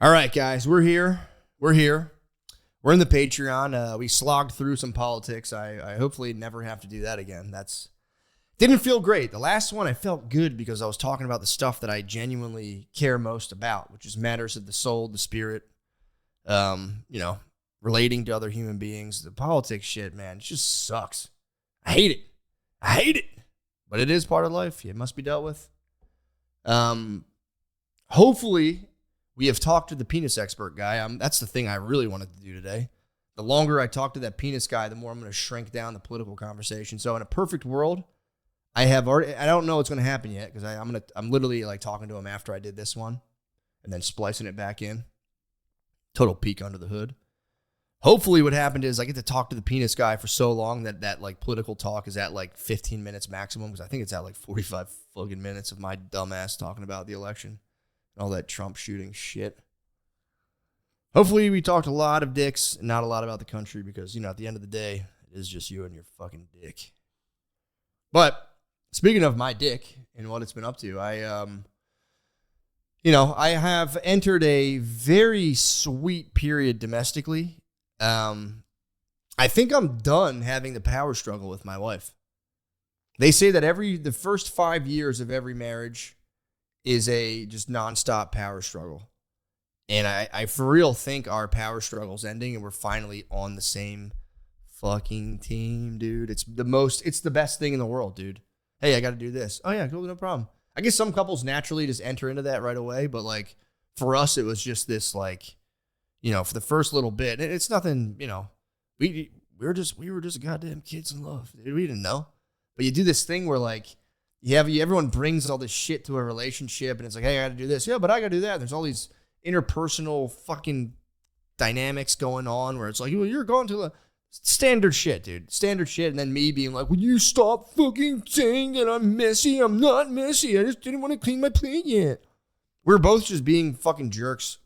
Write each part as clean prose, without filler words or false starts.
All right, guys, we're here. We're in the Patreon. We slogged through some politics. I hopefully never have to do that again. Didn't feel great. The last one I felt good because I was talking about the stuff that I genuinely care most about, which is matters of the soul, the spirit, relating to other human beings. The politics shit, man, it just sucks. I hate it. But it is part of life. It must be dealt with. Hopefully we have talked to the penis expert guy. That's the thing I really wanted to do today. The longer I talk to that penis guy, the more I'm going to shrink down the political conversation. So in a perfect world, I don't know what's going to happen yet because I'm literally like talking to him after I did this one and then splicing it back in. Total peek under the hood. Hopefully what happened is I get to talk to the penis guy for so long that like political talk is at like 15 minutes maximum because I think it's at like 45 fucking minutes of my dumbass talking about the election and all that Trump shooting shit. Hopefully we talked a lot of dicks and not a lot about the country because, at the end of the day, it is just you and your fucking dick. But speaking of my dick and what it's been up to, I have entered a very sweet period domestically. I think I'm done having the power struggle with my wife. They say that the first 5 years of every marriage is a just nonstop power struggle. And I for real think our power struggle's ending and we're finally on the same fucking team, dude. It's the best thing in the world, dude. Hey, I got to do this. Oh yeah, cool, no problem. I guess some couples naturally just enter into that right away. But like for us, it was just this like, for the first little bit, and it's nothing, we were just goddamn kids in love. Dude. We didn't know. But you do this thing where like, everyone brings all this shit to a relationship and it's like, hey, I got to do this. Yeah, but I got to do that. And there's all these interpersonal fucking dynamics going on where it's like, well, you're going to the standard shit, dude. Standard shit. And then me being like, will you stop fucking saying that I'm messy? I'm not messy. I just didn't want to clean my plate yet. We're both just being fucking jerks.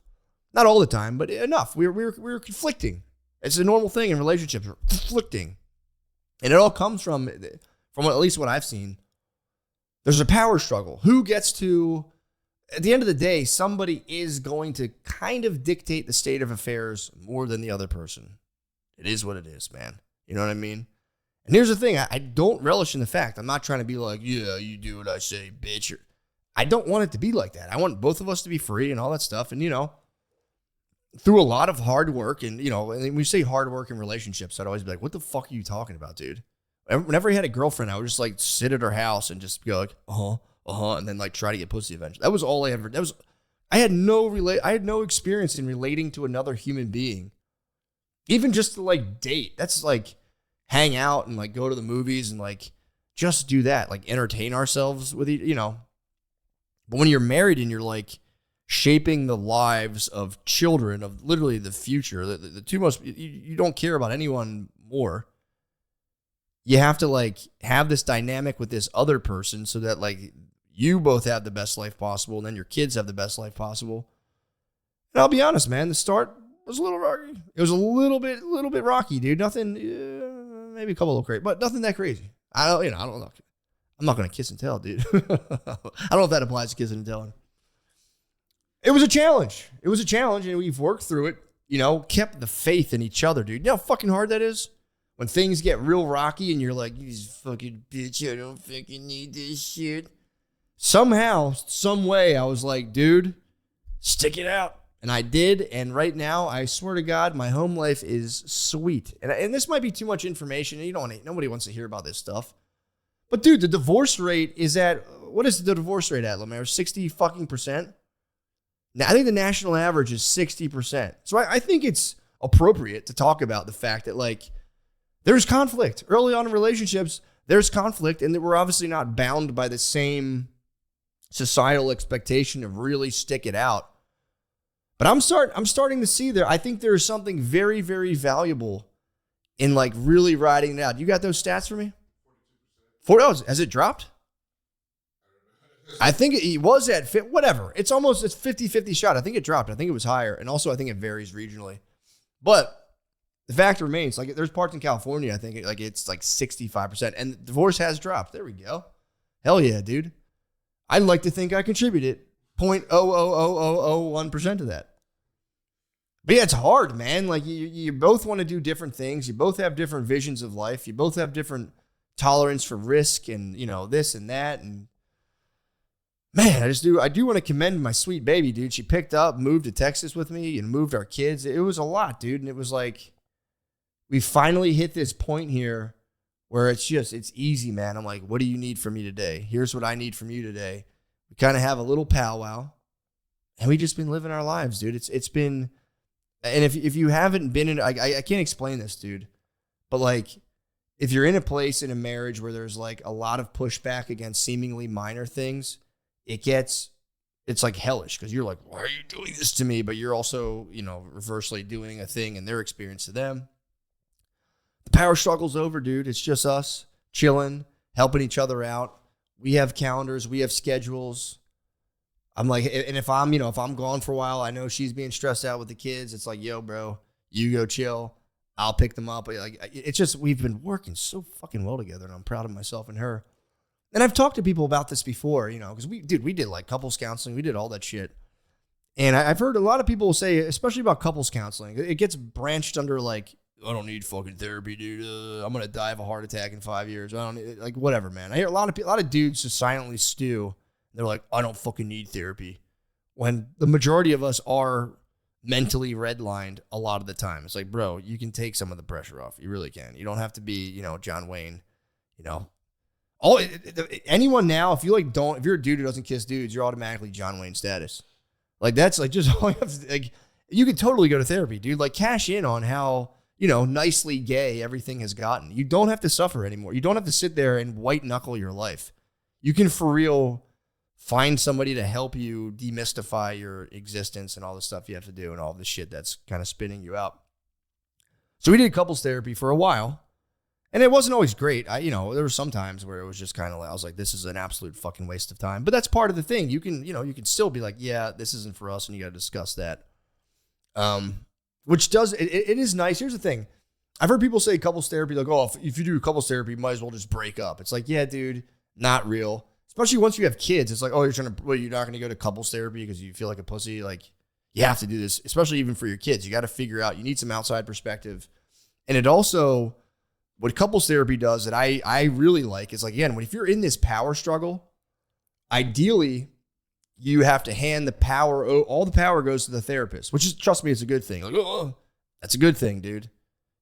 Not all the time, but enough. We're conflicting. It's a normal thing in relationships. We're conflicting. And it all comes from at least what I've seen. There's a power struggle. Who gets to, at the end of the day, somebody is going to kind of dictate the state of affairs more than the other person. It is what it is, man. You know what I mean? And here's the thing. I don't relish in the fact. I'm not trying to be like, yeah, you do what I say, bitch. I don't want it to be like that. I want both of us to be free and all that stuff. And, through a lot of hard work and, and when we say hard work in relationships, I'd always be like, what the fuck are you talking about, dude? Whenever I had a girlfriend, I would just like sit at her house and just go like, and then like try to get pussy eventually. That was all I ever, I had no experience in relating to another human being. Even just to like date. That's like hang out and like go to the movies and like just do that. Like entertain ourselves with, but when you're married and you're like shaping the lives of children, of literally the future, the two most, you don't care about anyone more. You have to like have this dynamic with this other person so that like you both have the best life possible and then your kids have the best life possible. And I'll be honest, man, the start was a little rocky. It was a little bit rocky, dude. Nothing, maybe a couple of crazy, but nothing that crazy. I don't know. I'm not going to kiss and tell, dude. I don't know if that applies to kissing and telling. It was a challenge. And we've worked through it, kept the faith in each other, dude. You know how fucking hard that is? When things get real rocky and you're like, you fucking bitch, I don't fucking need this shit. Somehow, some way, I was like, dude, stick it out. And I did. And right now, I swear to God, my home life is sweet. And this might be too much information. Nobody wants to hear about this stuff. But dude, the divorce rate is what is the divorce rate at, Lemaire? 60 fucking percent? Now, I think the national average is 60%. So I think it's appropriate to talk about the fact that like, there's conflict. Early on in relationships, there's conflict, and that we're obviously not bound by the same societal expectation of really stick it out. But I'm starting to see there. I think there is something very, very valuable in like really riding it out. You got those stats for me? 40. Has it dropped? I think it was at whatever. It's 50-50 shot. I think it dropped. I think it was higher. And also I think it varies regionally. But the fact remains, like there's parts in California, I think it's like 65%. And divorce has dropped. There we go. Hell yeah, dude. I'd like to think I contributed 0.00001% to that. But yeah, it's hard, man. Like you both want to do different things. You both have different visions of life. You both have different tolerance for risk and, this and that. And man, I do want to commend my sweet baby, dude. She picked up, moved to Texas with me and moved our kids. It was a lot, dude. And it was like, we finally hit this point here where it's easy, man. I'm like, what do you need from me today? Here's what I need from you today. We kind of have a little powwow and we just been living our lives, dude. It's been, and if you haven't been in, I can't explain this, dude, but like, if you're in a place in a marriage where there's like a lot of pushback against seemingly minor things, it's like hellish because you're like, why are you doing this to me? But you're also, reversely doing a thing in their experience to them. The power struggle's over, dude. It's just us chilling, helping each other out. We have calendars, we have schedules. I'm like, and if I'm gone for a while, I know she's being stressed out with the kids. It's like, yo, bro, you go chill. I'll pick them up. Like, it's just, we've been working so fucking well together, and I'm proud of myself and her. And I've talked to people about this before, because we did like couples counseling. We did all that shit. And I've heard a lot of people say, especially about couples counseling, it gets branched under like, I don't need fucking therapy, dude. I'm going to die of a heart attack in 5 years. I don't like, whatever, man. I hear a lot of dudes just silently stew. They're like, I don't fucking need therapy. When the majority of us are mentally redlined a lot of the time. It's like, bro, you can take some of the pressure off. You really can. You don't have to be, John Wayne, anyone now, if you're a dude who doesn't kiss dudes, you're automatically John Wayne status. Like, that's like just all you have to, like, you could totally go to therapy, dude. Like, cash in on how, nicely gay everything has gotten. You don't have to suffer anymore. You don't have to sit there and white knuckle your life. You can for real find somebody to help you demystify your existence and all the stuff you have to do and all the shit that's kind of spinning you out. So we did couples therapy for a while, and it wasn't always great. There were some times where it was just kind of like, I was like, this is an absolute fucking waste of time. But that's part of the thing. You can still be like, yeah, this isn't for us, and you got to discuss that. Which does, it is nice. Here's the thing. I've heard people say couples therapy, like, oh, if you do couples therapy, you might as well just break up. It's like, yeah, dude, not real. Especially once you have kids, it's like, oh, you're not going to go to couples therapy because you feel like a pussy. Like, you have to do this, especially even for your kids. You got to figure out, you need some outside perspective. And it also, what couples therapy does that I really like is like, again, if you're in this power struggle, ideally, you have to hand the power, all the power goes to the therapist, which is, trust me, it's a good thing. Like, oh, that's a good thing, dude.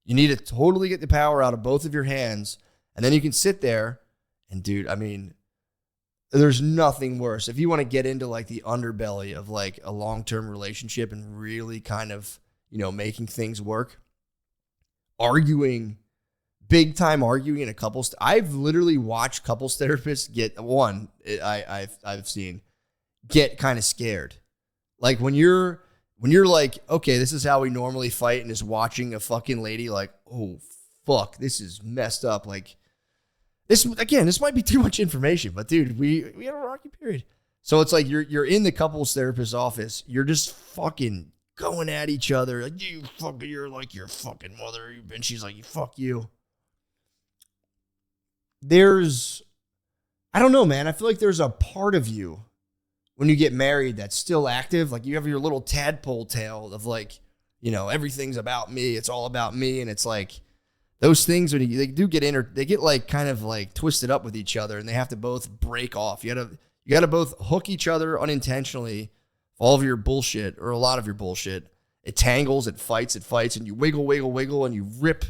You need to totally get the power out of both of your hands. And then you can sit there and, dude, I mean, there's nothing worse. If you want to get into like the underbelly of like a long-term relationship and really kind of, making things work, big time arguing in a couples. I've literally watched couples therapists get kind of scared. Like when you're like, okay, this is how we normally fight, and just watching a fucking lady like, oh fuck, this is messed up. Like, this might be too much information, but dude, we have a rocky period. So it's like you're in the couples therapist's office. You're just fucking going at each other. Like, you're like your fucking mother. And she's like, fuck you. I don't know, man. I feel like there's a part of you when you get married that's still active. Like, you have your little tadpole tail of like, everything's about me. It's all about me. And it's like, those things, when they do get they get like kind of like twisted up with each other, and they have to both break off. You gotta both hook each other unintentionally. All of your bullshit, or a lot of your bullshit, it tangles, it fights, and you wiggle, and you rip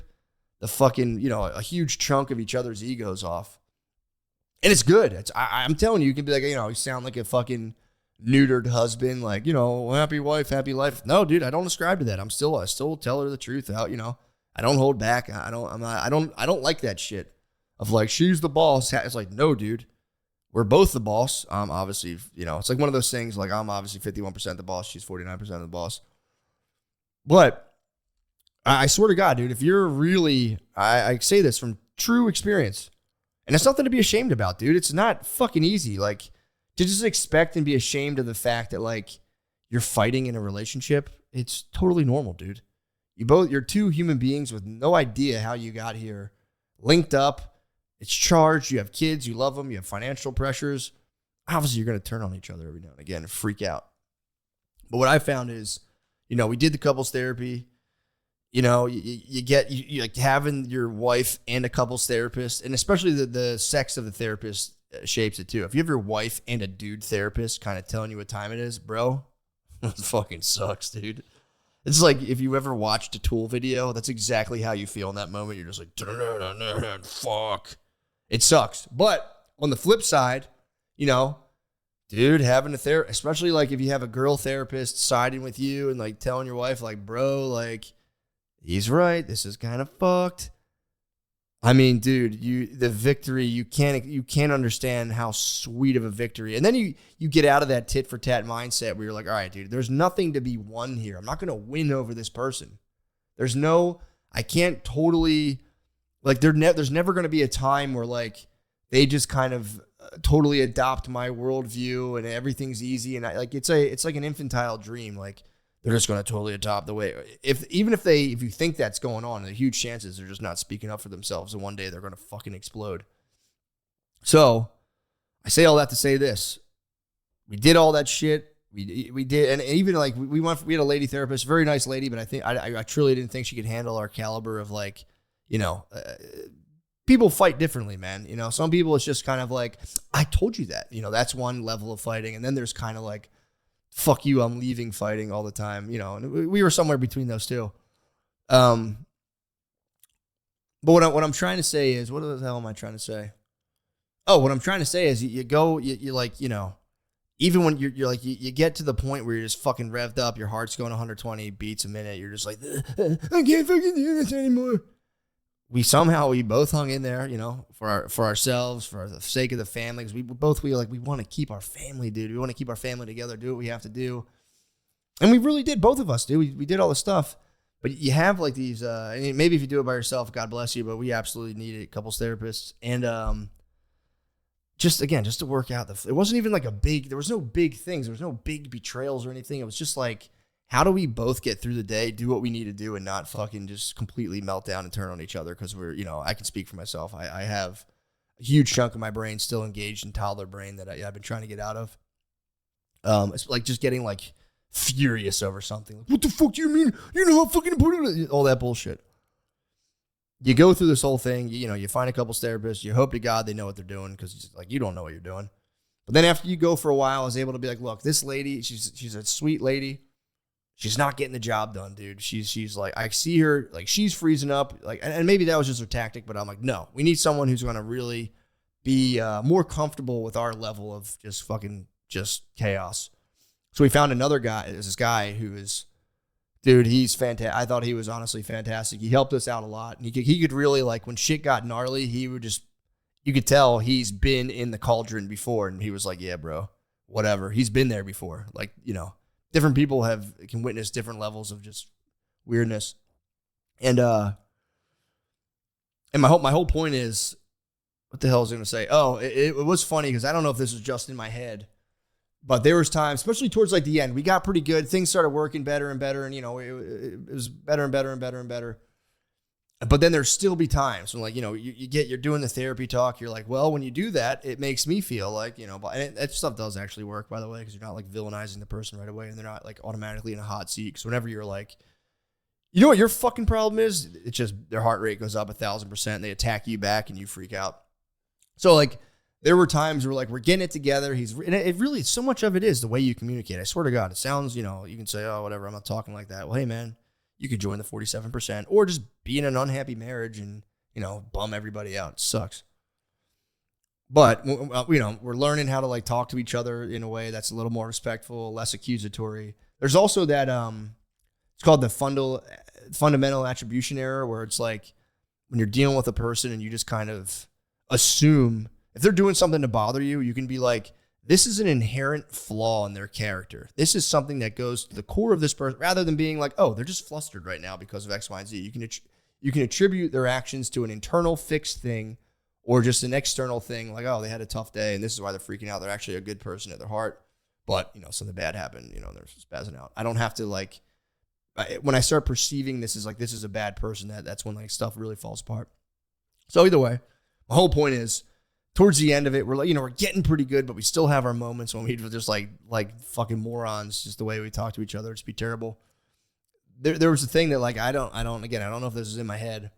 the fucking, a huge chunk of each other's egos off. And it's good. I'm telling you, you can be like, you sound like a fucking neutered husband, like, happy wife, happy life. No, dude, I don't ascribe to that. I still tell her the truth out, I don't hold back. I don't like that shit of like, she's the boss. It's like, no, dude, we're both the boss. Obviously, it's like one of those things, like, I'm obviously 51% the boss. She's 49% of the boss. But I swear to God, dude, if you're really, I say this from true experience, and it's nothing to be ashamed about, dude. It's not fucking easy. Like, to just expect and be ashamed of the fact that like you're fighting in a relationship, it's totally normal, dude. You're two human beings with no idea how you got here, linked up. It's charged. You have kids. You love them. You have financial pressures. Obviously, you're going to turn on each other every now and again and freak out. But what I found is, We did the couples therapy. You get like having your wife and a couples therapist, and especially the sex of the therapist shapes it too. If you have your wife and a dude therapist kind of telling you what time it is, bro, it fucking sucks, dude. It's like if you ever watched a Tool video, that's exactly how you feel in that moment. You're just like, fuck. It sucks. But on the flip side, dude, having a therapist, especially like if you have a girl therapist siding with you and like telling your wife, like, bro, like, he's right, this is kind of fucked. I mean, dude, the victory, you can't understand how sweet of a victory. And then you get out of that tit for tat mindset where you're like, all right, dude, there's nothing to be won here. I'm not going to win over this person. I can't totally, like, there's never going to be a time where like they just kind of totally adopt my worldview and everything's easy. And it's like an infantile dream. Like, they're just going to totally adopt the way. If you think that's going on, the huge chances they're just not speaking up for themselves, and one day they're going to fucking explode. So, I say all that to say this: we did all that shit. We did, and even like we had a lady therapist, very nice lady, but I truly didn't think she could handle our caliber of like, people fight differently, man. Some people it's just kind of like, I told you that. That's one level of fighting, and then there's kind of like, fuck you, I'm leaving fighting all the time, and we were somewhere between those two. But what I'm trying to say is, what the hell am I trying to say? Oh, what I'm trying to say is you like, even when you're like, you get to the point where you're just fucking revved up, your heart's going 120 beats a minute, you're just like, I can't fucking do this anymore. We both hung in there, for ourselves, for the sake of the family. Because we want to keep our family, dude. We want to keep our family together, do what we have to do. And we really did, both of us, dude. We did all the stuff. But you have like these, maybe if you do it by yourself, God bless you. But we absolutely needed couples therapists. And just to work out. It wasn't even like there was no big things. There was no big betrayals or anything. It was just like, how do we both get through the day, do what we need to do, and not fucking just completely melt down and turn on each other? Because I can speak for myself. I have a huge chunk of my brain still engaged in toddler brain that I've been trying to get out of. It's like just getting like furious over something. Like, what the fuck do you mean? You know how fucking important it is? All that bullshit. You go through this whole thing. You find a couples therapist. You hope to God they know what they're doing, because like you don't know what you're doing. But then after you go for a while, I was able to be like, look, this lady, she's a sweet lady. She's not getting the job done, dude. She's like, I see her, like, she's freezing up, like, and maybe that was just her tactic, but I'm like, no, we need someone who's going to really be more comfortable with our level of just chaos. So we found another guy. There's this guy who is, dude, he's fantastic. I thought he was honestly fantastic. He helped us out a lot. And he could really, like, when shit got gnarly, he would just, you could tell he's been in the cauldron before. And he was like, yeah, bro, whatever. He's been there before. Like, different people can witness different levels of just weirdness. And my whole point is, what the hell was I going to say? Oh, it was funny because I don't know if this was just in my head, but there was times, especially towards like the end, we got pretty good. Things started working better and better, and it was better and better and better and better. But then there's still be times when, like, you're doing the therapy talk. You're like, well, when you do that, it makes me feel like, and that stuff does actually work, by the way, because you're not like villainizing the person right away, and they're not like automatically in a hot seat. Because whenever you're like, you know what your fucking problem is? It's just their heart rate goes up 1,000%. They attack you back and you freak out. So like there were times where like we're getting it together. And it really, so much of it is the way you communicate. I swear to God, it sounds, you can say, oh, whatever, I'm not talking like that. Well, hey man, you could join the 47%, or just be in an unhappy marriage and, bum everybody out. It sucks. But, we're learning how to like talk to each other in a way that's a little more respectful, less accusatory. There's also that, it's called the fundamental attribution error, where it's like when you're dealing with a person and you just kind of assume if they're doing something to bother you, you can be like, this is an inherent flaw in their character. This is something that goes to the core of this person, rather than being like, oh, they're just flustered right now because of X, Y, and Z. You can attribute their actions to an internal fixed thing, or just an external thing, like, oh, they had a tough day and this is why they're freaking out. They're actually a good person at their heart, but something bad happened. They're spazzing out. I don't have to like, when I start perceiving this is a bad person, that's when like stuff really falls apart. So either way, my whole point is, towards the end of it, we're like, we're getting pretty good, but we still have our moments when we just like fucking morons, just the way we talk to each other. It's be terrible. there was a thing that like, I don't know if this is in my head,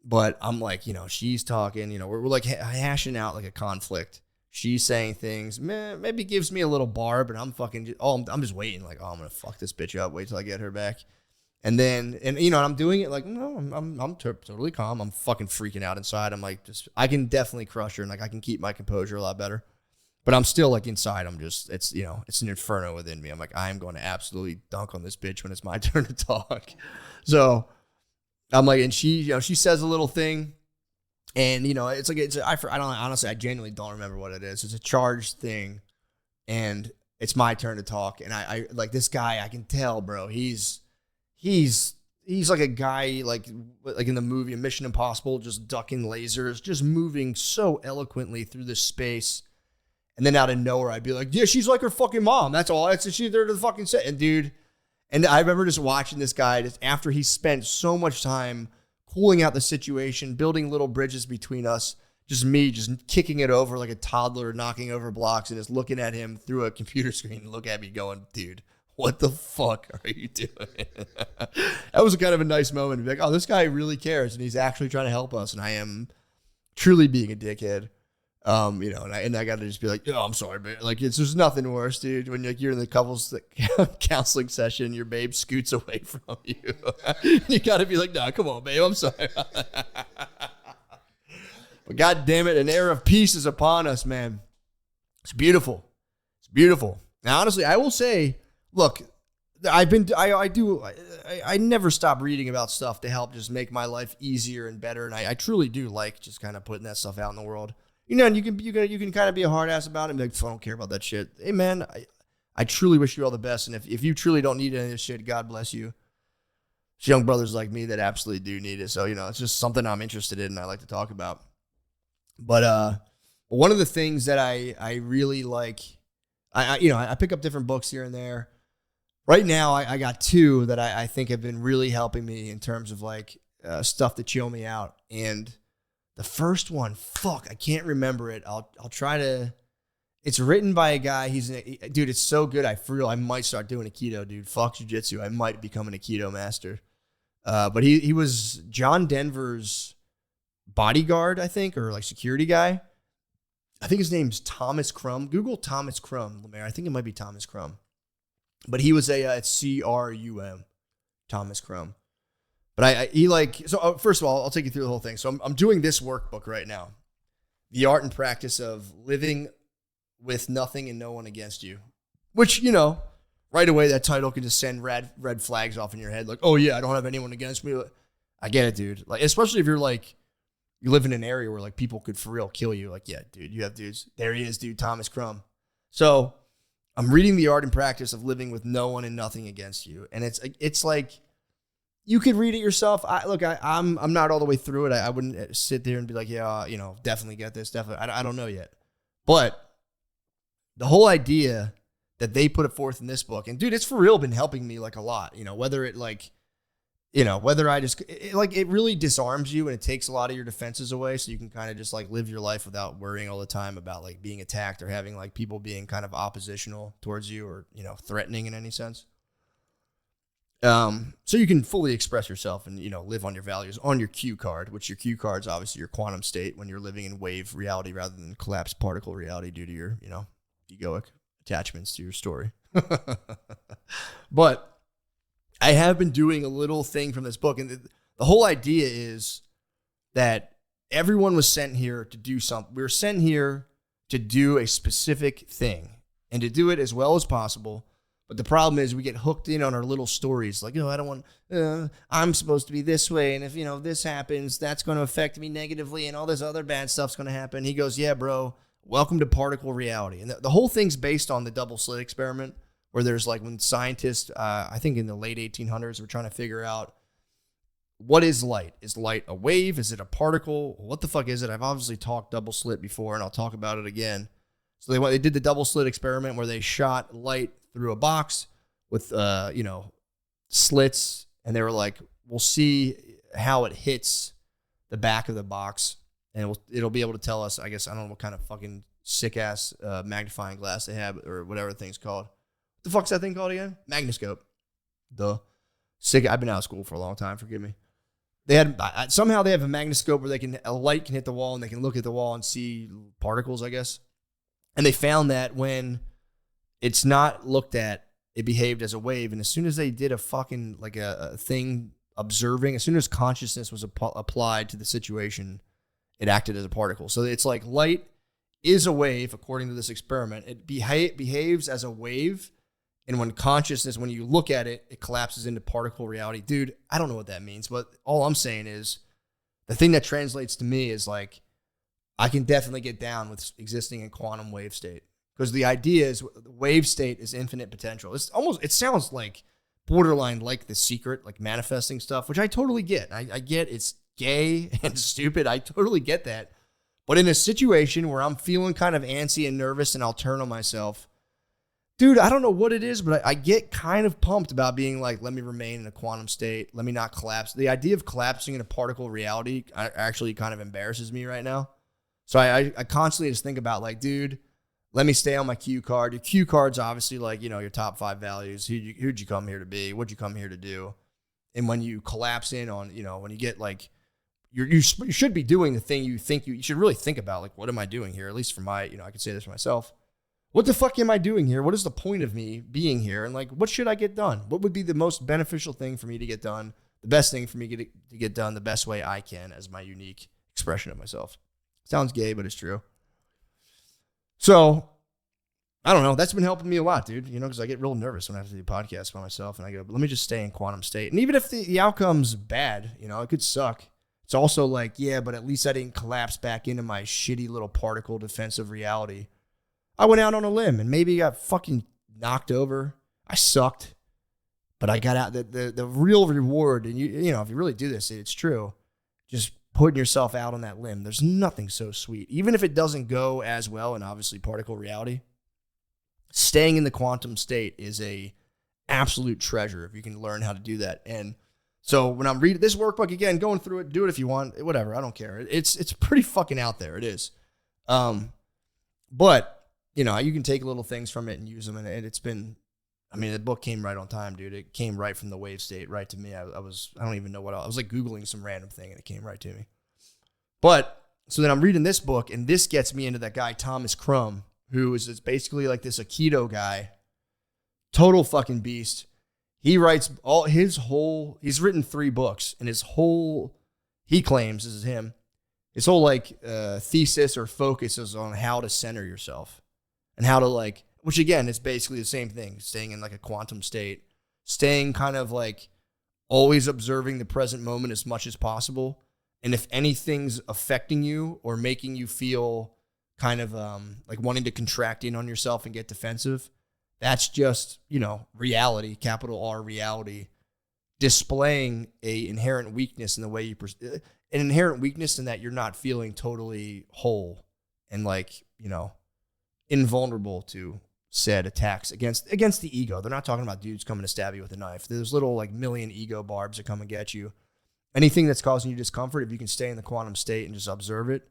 but I'm like, she's talking, we're like hashing out like a conflict. She's saying things, maybe gives me a little bar, but I'm fucking, I'm just waiting. Like, I'm going to fuck this bitch up. Wait till I get her back. And then, and I'm doing it like, no, I'm totally calm. I'm fucking freaking out inside. I'm like, I can definitely crush her. And like, I can keep my composure a lot better, but I'm still like inside. I'm just, it's an inferno within me. I'm like, I'm going to absolutely dunk on this bitch when it's my turn to talk. So I'm like, and she says a little thing. And, it's like, I genuinely don't remember what it is. It's a charged thing and it's my turn to talk. And I like this guy, I can tell, bro, he's like a guy, like in the movie Mission Impossible, just ducking lasers, just moving so eloquently through this space. And then out of nowhere, I'd be like, yeah, she's like her fucking mom. That's all. She's there to the fucking set. And dude, and I remember just watching this guy just after he spent so much time cooling out the situation, building little bridges between us, just me just kicking it over like a toddler, knocking over blocks and just looking at him through a computer screen and look at me going, dude, what the fuck are you doing? That was kind of a nice moment to be like, oh, this guy really cares and he's actually trying to help us. And I am truly being a dickhead. And I got to just be like, oh, I'm sorry, man. Like, there's nothing worse, dude. When you're in the couples counseling session, your babe scoots away from you. You got to be like, nah, come on, babe. I'm sorry. But God damn it, an era of peace is upon us, man. It's beautiful. It's beautiful. Now, honestly, I will say, look, I never stop reading about stuff to help just make my life easier and better. And I truly do like just kind of putting that stuff out in the world. And you can kind of be a hard ass about it and be like, I don't care about that shit. Hey, man, I truly wish you all the best. And if you truly don't need any of this shit, God bless you. It's young brothers like me that absolutely do need it. So, it's just something I'm interested in and I like to talk about. But one of the things that I really like, I pick up different books here and there. Right now, I got two that I think have been really helping me in terms of like stuff to chill me out. And the first one, I can't remember it. I'll try to. It's written by a guy. Dude, it's so good. I might start doing Aikido, dude. Fuck jiu-jitsu. I might become an Aikido master. But he was John Denver's bodyguard, I think, or like security guy. I think his name's Thomas Crum. Google Thomas Crum, Lemaire. I think it might be Thomas Crum. But he was it's CRUM, Thomas Crum. But first of all, I'll take you through the whole thing. So I'm doing this workbook right now. The art and practice of living with nothing and no one against you. Which, right away that title can just send red flags off in your head. Like, oh yeah, I don't have anyone against me. I get it, dude. Like, especially if you're like, you live in an area where like people could for real kill you. Like, yeah, dude, you have dudes. There he is, dude, Thomas Crum. So I'm reading the art and practice of living with no one and nothing against you. And it's like, you could read it yourself. I'm not all the way through it. I wouldn't sit there and be like, yeah, definitely get this. Definitely. I don't know yet. But the whole idea that they put it forth in this book, and dude, it's for real been helping me like a lot, whether it like, whether I just, it really disarms you and it takes a lot of your defenses away. So you can kind of just like live your life without worrying all the time about like being attacked or having like people being kind of oppositional towards you or, threatening in any sense. So you can fully express yourself and, live on your values on your cue card, which your cue card is obviously your quantum state when you're living in wave reality rather than collapsed particle reality due to your, egoic attachments to your story. But I have been doing a little thing from this book. And the whole idea is that everyone was sent here to do something. We were sent here to do a specific thing and to do it as well as possible. But the problem is we get hooked in on our little stories. Like, I don't want, I'm supposed to be this way. And if, this happens, that's going to affect me negatively and all this other bad stuff's going to happen. He goes, yeah, bro, welcome to particle reality. And the whole thing's based on the double slit experiment where there's like when scientists, I think in the late 1800s, were trying to figure out what is light? Is light a wave? Is it a particle? What the fuck is it? I've obviously talked double slit before and I'll talk about it again. So they did the double slit experiment where they shot light through a box with, slits. And they were like, we'll see how it hits the back of the box. And it'll be able to tell us, I guess, I don't know what kind of fucking sick ass magnifying glass they have or whatever the thing's called. What the fuck's that thing called again? Magnoscope. Duh. Sick. I've been out of school for a long time. Forgive me. They had somehow they have a magnetoscope where a light can hit the wall and they can look at the wall and see particles, I guess. And they found that when it's not looked at, it behaved as a wave. And as soon as they did a fucking like a thing observing, as soon as consciousness was applied to the situation, it acted as a particle. So it's like light is a wave according to this experiment. It behaves as a wave. And when consciousness, when you look at it, it collapses into particle reality. Dude, I don't know what that means, but all I'm saying is the thing that translates to me is like, I can definitely get down with existing in quantum wave state. Because the idea is the wave state is infinite potential. It sounds like borderline like The Secret, like manifesting stuff, which I totally get. I get it's gay and stupid. I totally get that. But in a situation where I'm feeling kind of antsy and nervous and I'll turn on myself, dude, I don't know what it is, but I get kind of pumped about being like, let me remain in a quantum state. Let me not collapse. The idea of collapsing in a particle reality actually kind of embarrasses me right now. So I constantly just think about like, dude, let me stay on my cue card. Your cue card's obviously like, your top 5 values. Who'd you come here to be? What'd you come here to do? And when you collapse in on, when you get like, you should be doing the thing you think you should really think about. Like, what am I doing here? At least for my, I could say this for myself. What the fuck am I doing here? What is the point of me being here? And like, what should I get done? What would be the most beneficial thing for me to get done? The best thing for me to get done the best way I can as my unique expression of myself. Sounds gay, but it's true. So, I don't know. That's been helping me a lot, dude. Because I get real nervous when I have to do podcasts by myself. And I go, let me just stay in quantum state. And even if the outcome's bad, it could suck. It's also like, yeah, but at least I didn't collapse back into my shitty little particle defensive reality. I went out on a limb and maybe got fucking knocked over. I sucked, but I got out. The real reward, and if you really do this, it's true. Just putting yourself out on that limb. There's nothing so sweet, even if it doesn't go as well. And obviously, particle reality, staying in the quantum state is a absolute treasure if you can learn how to do that. And so when I'm reading this workbook again, going through it, do it if you want, whatever. I don't care. It's pretty fucking out there. It is, but. You can take little things from it and use them. And it's been, the book came right on time, dude. It came right from the wave state right to me. I don't even know what else. I was like Googling some random thing and it came right to me. But so then I'm reading this book and this gets me into that guy, Thomas Crum, who is basically like this Aikido guy, total fucking beast. He writes he's written 3 books and he claims, this is him, his whole thesis or focus is on how to center yourself. And how to which again is basically the same thing, staying in like a quantum state, staying kind of like always observing the present moment as much as possible. And if anything's affecting you or making you feel kind of like wanting to contract in on yourself and get defensive, that's just, reality, capital R reality, displaying a inherent weakness in the way you, an inherent weakness in that you're not feeling totally whole and invulnerable to said attacks against the ego. They're not talking about dudes coming to stab you with a knife. There's little million ego barbs that come and get you. Anything that's causing you discomfort, if you can stay in the quantum state and just observe it,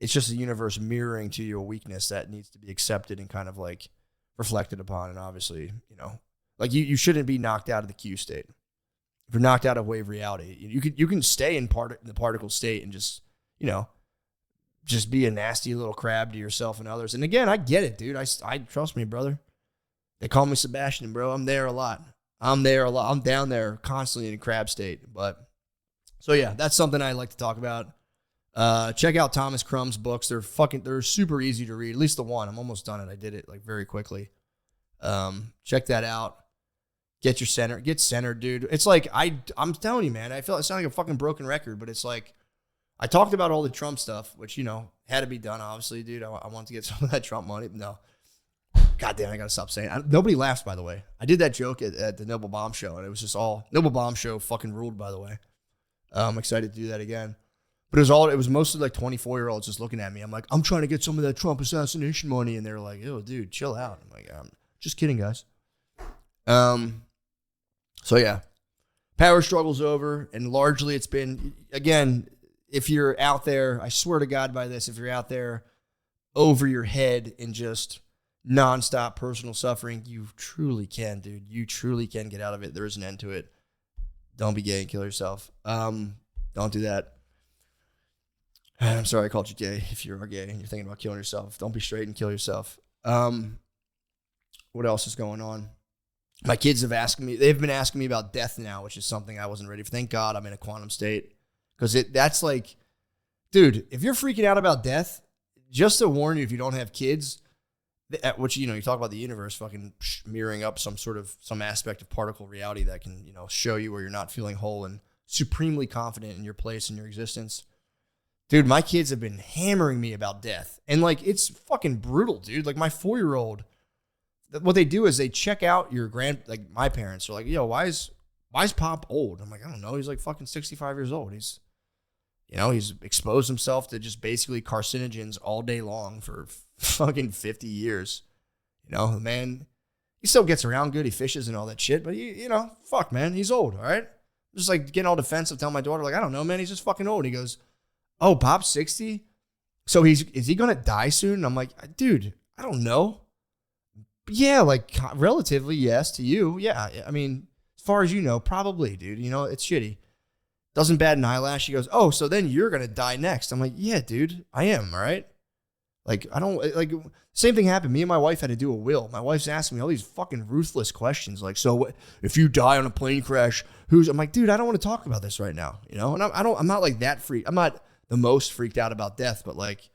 it's just the universe mirroring to you a weakness that needs to be accepted and kind of reflected upon. And obviously, you shouldn't be knocked out of the Q state. If you're knocked out of wave reality, you can stay in the particle state and just just be a nasty little crab to yourself and others. And again, I get it, dude. I trust me, brother. They call me Sebastian, bro. I'm there a lot. I'm down there constantly in a crab state. But so yeah, that's something I like to talk about. Check out Thomas Crum's books. They're super easy to read. At least the one. I'm almost done it. I did it very quickly. Check that out. Get centered, dude. It's like, I'm telling you, man, I sound like a fucking broken record, but it's like, I talked about all the Trump stuff, which, had to be done, obviously, dude. I want to get some of that Trump money. No. God damn, I got to stop saying it. Nobody laughs, by the way. I did that joke at the Noble Bomb Show, and it was just all, Noble Bomb Show fucking ruled, by the way. I'm excited to do that again. But it was mostly 24-year-olds just looking at me. I'm like, I'm trying to get some of that Trump assassination money. And they're like, oh, dude, chill out. I'm like, just kidding, guys. So yeah, power struggle's over, and largely it's been, again, if you're out there, I swear to God by this, if you're out there over your head in just nonstop personal suffering, you truly can, dude. You truly can get out of it. There is an end to it. Don't be gay and kill yourself. Don't do that. I'm sorry I called you gay. If you are gay and you're thinking about killing yourself, don't be straight and kill yourself. What else is going on? My kids have asked me, they've been asking me about death now, which is something I wasn't ready for. Thank God I'm in a quantum state. Because that's like, dude, if you're freaking out about death, just to warn you, if you don't have kids, which, you talk about the universe fucking mirroring up some aspect of particle reality that can, show you where you're not feeling whole and supremely confident in your place in your existence. Dude, my kids have been hammering me about death. And, like, it's fucking brutal, dude. Like, my 4-year-old, what they do is they check out your like, my parents are like, yo, why is Pop old? I'm like, I don't know. He's like fucking 65 years old. He's exposed himself to just basically carcinogens all day long for fucking 50 years. The man, he still gets around good. He fishes and all that shit. But, fuck, man, he's old, all right? I'm just, like, getting all defensive, telling my daughter, like, I don't know, man, he's just fucking old. He goes, oh, Pop's 60? So is he going to die soon? And I'm like, dude, I don't know. But yeah, like, relatively, yes, to you. Yeah, I mean, as far as you know, probably, dude. It's shitty. Doesn't bat an eyelash. She goes, oh, so then you're going to die next. I'm like, yeah, dude, I am, all right? Like, I don't, like, same thing happened. Me and my wife had to do a will. My wife's asking me all these fucking ruthless questions. Like, so if you die on a plane crash, I'm like, dude, I don't want to talk about this right now, And I'm not like that freak. I'm not the most freaked out about death, but, like,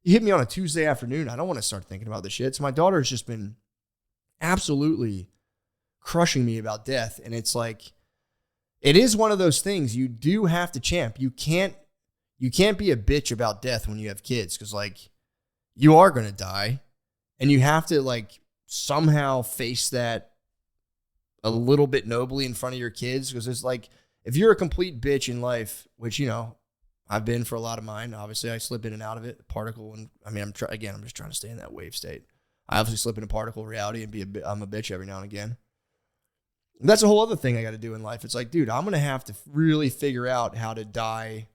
you hit me on a Tuesday afternoon, I don't want to start thinking about this shit. So my daughter has just been absolutely crushing me about death. And it's like, it is one of those things you do have to champ. You can't be a bitch about death when you have kids, because, like, you are going to die, and you have to, like, somehow face that a little bit nobly in front of your kids. Because it's like, if you're a complete bitch in life, which, I've been for a lot of mine. Obviously, I slip in and out of it. Particle, and I mean, I'm just trying to stay in that wave state. I obviously slip into particle reality and I'm a bitch every now and again. And that's a whole other thing I got to do in life. It's like, dude, I'm gonna have to really figure out how to die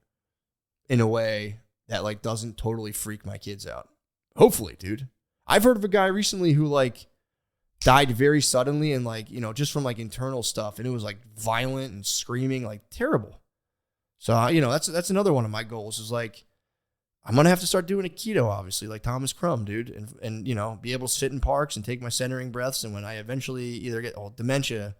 in a way that, like, doesn't totally freak my kids out. Hopefully, dude. I've heard of a guy recently who, like, died very suddenly and, like, just from, like, internal stuff, and it was, like, violent and screaming, like, terrible. So, that's another one of my goals is, like, I'm going to have to start doing a keto, obviously, like Thomas Crumb, dude, and be able to sit in parks and take my centering breaths. And when I eventually either get dementia,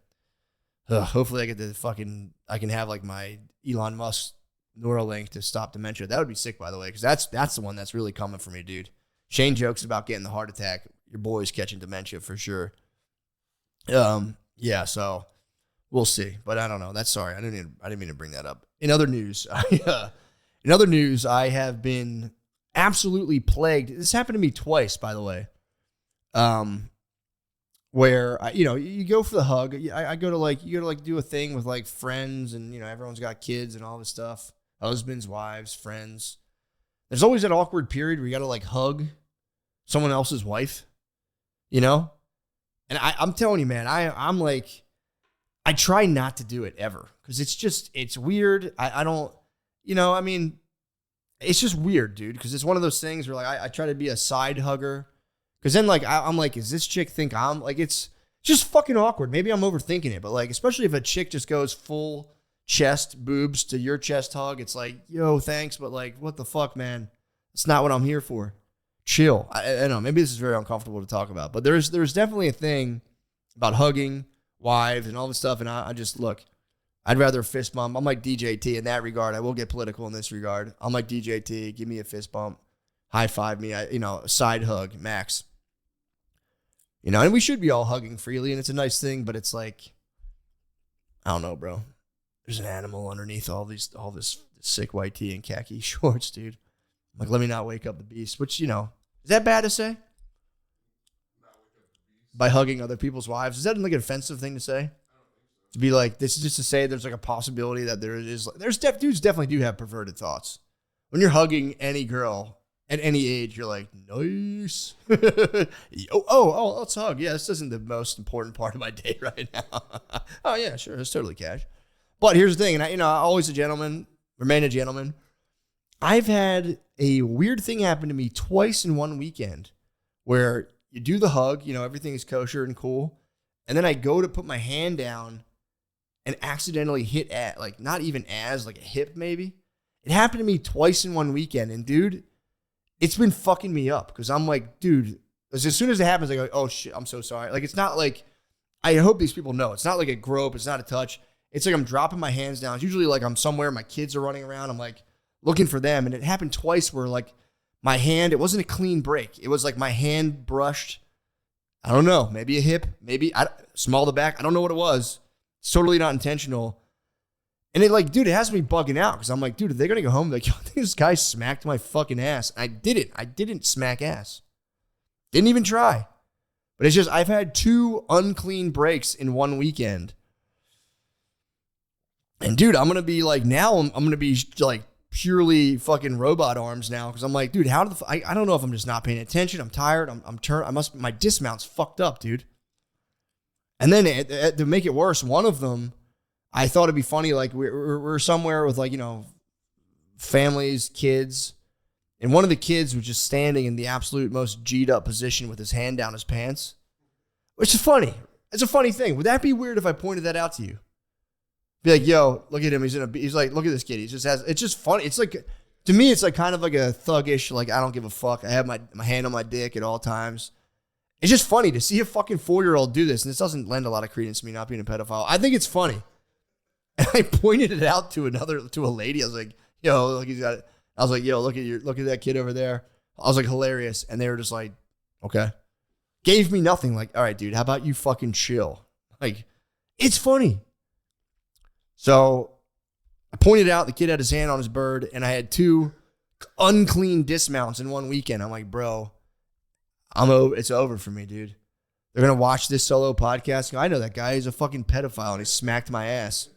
hopefully I can have, like, my Elon Musk Neuralink to stop dementia. That would be sick, by the way, because that's the one that's really coming for me, dude. Shane jokes about getting the heart attack. Your boy's catching dementia for sure. Yeah, so we'll see. But I don't know. Sorry. I didn't mean to bring that up. In other news, I have been absolutely plagued. This happened to me twice, by the way. Where you go for the hug. I go to do a thing with, like, friends, and everyone's got kids and all this stuff. Husbands, wives, friends. There's always that awkward period where you got to, like, hug someone else's wife, And I'm telling you, man, I'm like, I try not to do it ever, because it's weird. I don't, I mean, it's just weird, dude, because it's one of those things where, like, I try to be a side hugger, because then, like, I'm like, is this chick think I'm, like, it's just fucking awkward. Maybe I'm overthinking it, but, like, especially if a chick just goes full chest boobs to your chest hug, it's like, yo, thanks, but, like, what the fuck, man? It's not what I'm here for. Chill. I don't know. Maybe this is very uncomfortable to talk about, but there's definitely a thing about hugging wives and all this stuff, and I just, look, I'd rather fist bump. I'm like DJT in that regard. I will get political in this regard. I'm like DJT. Give me a fist bump. High five me. A side hug, max. And we should be all hugging freely, and it's a nice thing, but it's like, I don't know, bro. There's an animal underneath all this sick white tee and khaki shorts, dude. Like, let me not wake up the beast, which, is that bad to say? By hugging other people's wives? Is that, like, an offensive thing to say? I don't think so. To be like, this is just to say there's, like, a possibility that dudes definitely do have perverted thoughts. When you're hugging any girl at any age, you're like, nice. Let's hug. Yeah, this isn't the most important part of my day right now. Oh, yeah, sure. It's totally cash. But here's the thing, and I'm always a gentleman, remain a gentleman. I've had a weird thing happen to me twice in one weekend where you do the hug, everything is kosher and cool. And then I go to put my hand down, and accidentally hit at, like, not even as, like a hip maybe. It happened to me twice in one weekend. And dude, it's been fucking me up because I'm like, dude, as soon as it happens, I go, oh shit, I'm so sorry. Like, it's not like, I hope these people know, it's not like a grope, it's not a touch. It's like I'm dropping my hands down. It's usually like I'm somewhere, my kids are running around. I'm like looking for them. And it happened twice where like my hand, it wasn't a clean break. It was like my hand brushed, I don't know, maybe a hip, maybe small the back. I don't know what it was. It's totally not intentional. And it like, dude, it has me bugging out because I'm like, dude, are they going to go home? Like, yo, I think this guy smacked my fucking ass. And I didn't. I didn't smack ass. Didn't even try. But it's just, I've had 2 unclean breaks in one weekend. And dude, I'm going to be like, now I'm going to be like purely fucking robot arms now. Cause I'm like, dude, how did I don't know if I'm just not paying attention. I'm tired. My dismount's fucked up, dude. And then to make it worse, one of them, I thought it'd be funny. Like we're somewhere with like, you know, families, kids. And one of the kids was just standing in the absolute most G'd up position with his hand down his pants, which is funny. It's a funny thing. Would that be weird if I pointed that out to you? Be like, yo, look at him. He's like, look at this kid. It's just funny. It's like, to me, it's like kind of like a thuggish, like, I don't give a fuck. I have my hand on my dick at all times. It's just funny to see a fucking 4-year-old do this. And this doesn't lend a lot of credence to me not being a pedophile. I think it's funny. And I pointed it out to a lady. I was like, yo, look, he's got it. I was like, yo, look at that kid over there. I was like, hilarious. And they were just like, okay. Gave me nothing. Like, all right, dude, how about you fucking chill? Like, it's funny. So I pointed out the kid had his hand on his bird, and I had 2 unclean dismounts in one weekend. I'm like, bro, it's over for me, dude. They're going to watch this solo podcast. I know that guy. He's a fucking pedophile, and he smacked my ass.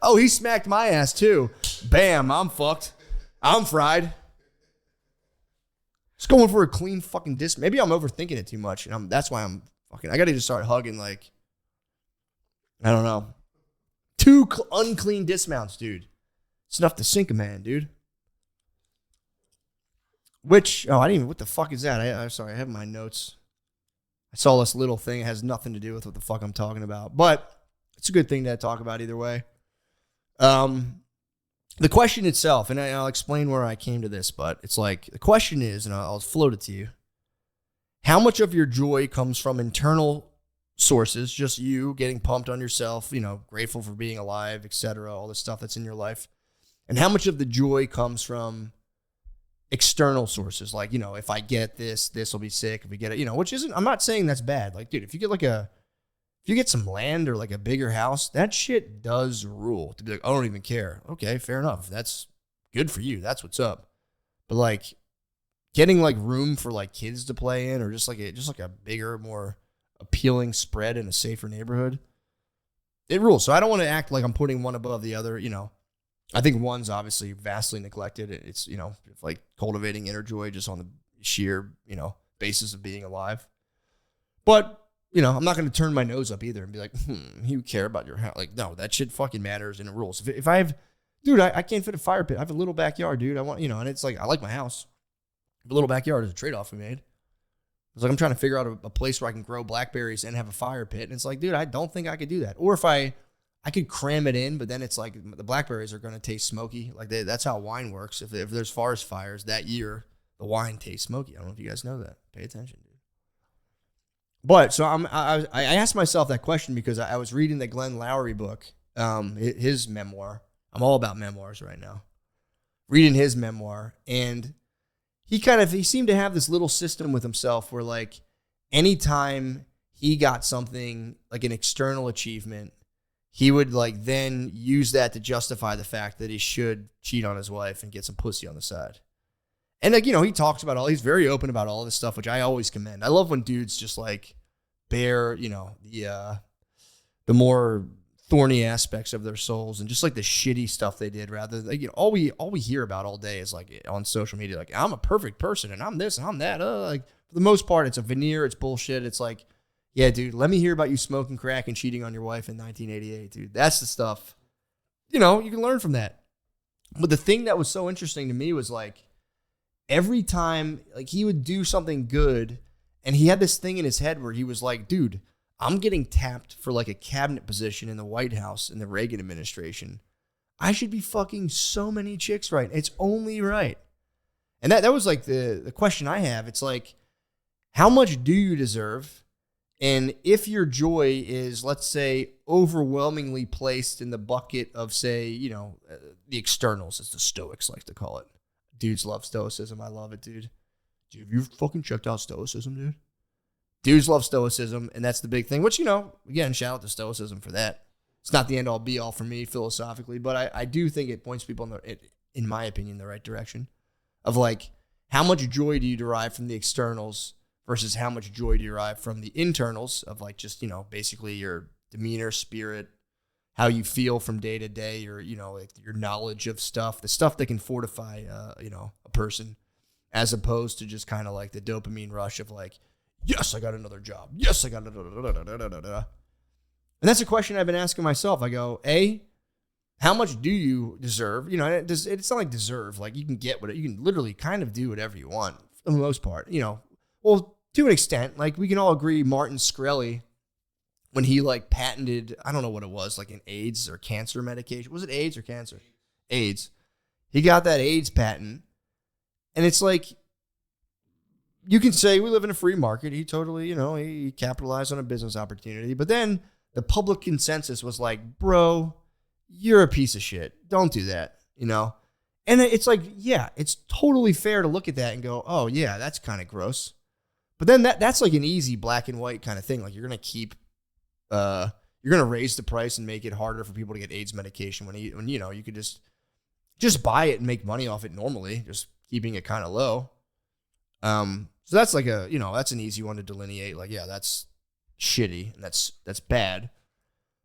Oh, he smacked my ass, too. Bam, I'm fucked. I'm fried. Just going for a clean fucking disc. Maybe I'm overthinking it too much, and that's why I'm fucking. I got to just start hugging, like, I don't know. 2 unclean dismounts, dude. It's enough to sink a man, dude. Which, I didn't even, what the fuck is that? I'm sorry, I have my notes. I saw this little thing. It has nothing to do with what the fuck I'm talking about. But it's a good thing to talk about either way. The question itself, and I'll explain where I came to this, but it's like, the question is, and I'll float it to you. How much of your joy comes from internal sources, just you getting pumped on yourself, you know, grateful for being alive, etc., all the stuff that's in your life? And how much of the joy comes from external sources? Like, you know, if I get this will be sick. If we get it, you know, which isn't, I'm not saying that's bad. Like, dude, if you get some land or like a bigger house, that shit does rule. To be like, I don't even care. Okay, fair enough. That's good for you. That's what's up. But like getting like room for like kids to play in, or just like a bigger, more appealing spread in a safer neighborhood, it rules. So I don't want to act like I'm putting one above the other. You know, I think one's obviously vastly neglected. It's, you know, like cultivating inner joy just on the sheer, you know, basis of being alive. But, you know, I'm not going to turn my nose up either and be like, you care about your house. Like, no, that shit fucking matters and it rules. If I have, dude, I can't fit a fire pit. I have a little backyard, dude. I want, you know, and it's like, I like my house. The little backyard is a trade-off we made. It's like, I'm trying to figure out a place where I can grow blackberries and have a fire pit. And it's like, dude, I don't think I could do that. Or if I could cram it in, but then it's like the blackberries are going to taste smoky. Like that's how wine works. If there's forest fires that year, the wine tastes smoky. I don't know if you guys know that. Pay attention, dude. But so I asked myself that question because I was reading the Glenn Lowry book, his memoir. I'm all about memoirs right now. Reading his memoir, and he seemed to have this little system with himself where like anytime he got something like an external achievement, he would like then use that to justify the fact that he should cheat on his wife and get some pussy on the side. And like, you know, he talks about he's very open about all this stuff, which I always commend. I love when dudes just like bear, you know, the more thorny aspects of their souls and just like the shitty stuff they did, rather than, you know, all we hear about all day is like on social media, like I'm a perfect person and I'm this and I'm that. Like for the most part, it's a veneer. It's bullshit. It's like, yeah, dude, let me hear about you smoking crack and cheating on your wife in 1988, dude. That's the stuff, you know, you can learn from that. But the thing that was so interesting to me was like every time like he would do something good, and he had this thing in his head where he was like, dude, I'm getting tapped for like a cabinet position in the White House in the Reagan administration. I should be fucking so many chicks right. It's only right. And that was like the question I have. It's like, how much do you deserve? And if your joy is, let's say, overwhelmingly placed in the bucket of, say, the externals, as the Stoics like to call it. Dudes love Stoicism. I love it, dude. Dude, have you fucking checked out Stoicism, dude? Dudes love Stoicism, and that's the big thing, which, again, shout out to Stoicism for that. It's not the end-all, be-all for me philosophically, but I do think it points people, in my opinion, the right direction of, like, how much joy do you derive from the externals versus how much joy do you derive from the internals of, like, just, basically your demeanor, spirit, how you feel from day to day, or, like your knowledge of stuff, the stuff that can fortify, a person, as opposed to just kind of like the dopamine rush of, like, yes, I got another job. Yes, I got another. And that's a question I've been asking myself. I go, how much do you deserve? It's not like deserve. Like, you can get what you can literally kind of do whatever you want for the most part. Well, to an extent, like, we can all agree Martin Shkreli, when he, like, patented, I don't know what it was, like an AIDS or cancer medication. Was it AIDS or cancer? AIDS. He got that AIDS patent. And it's like, you can say we live in a free market. He totally, he capitalized on a business opportunity. But then the public consensus was like, bro, you're a piece of shit. Don't do that, And it's like, yeah, it's totally fair to look at that and go, oh, yeah, that's kind of gross. But then that's like an easy black and white kind of thing. Like, you're going to raise the price and make it harder for people to get AIDS medication when you could just buy it and make money off it normally, just keeping it kind of low. So that's like that's an easy one to delineate. Like, yeah, that's shitty and that's bad.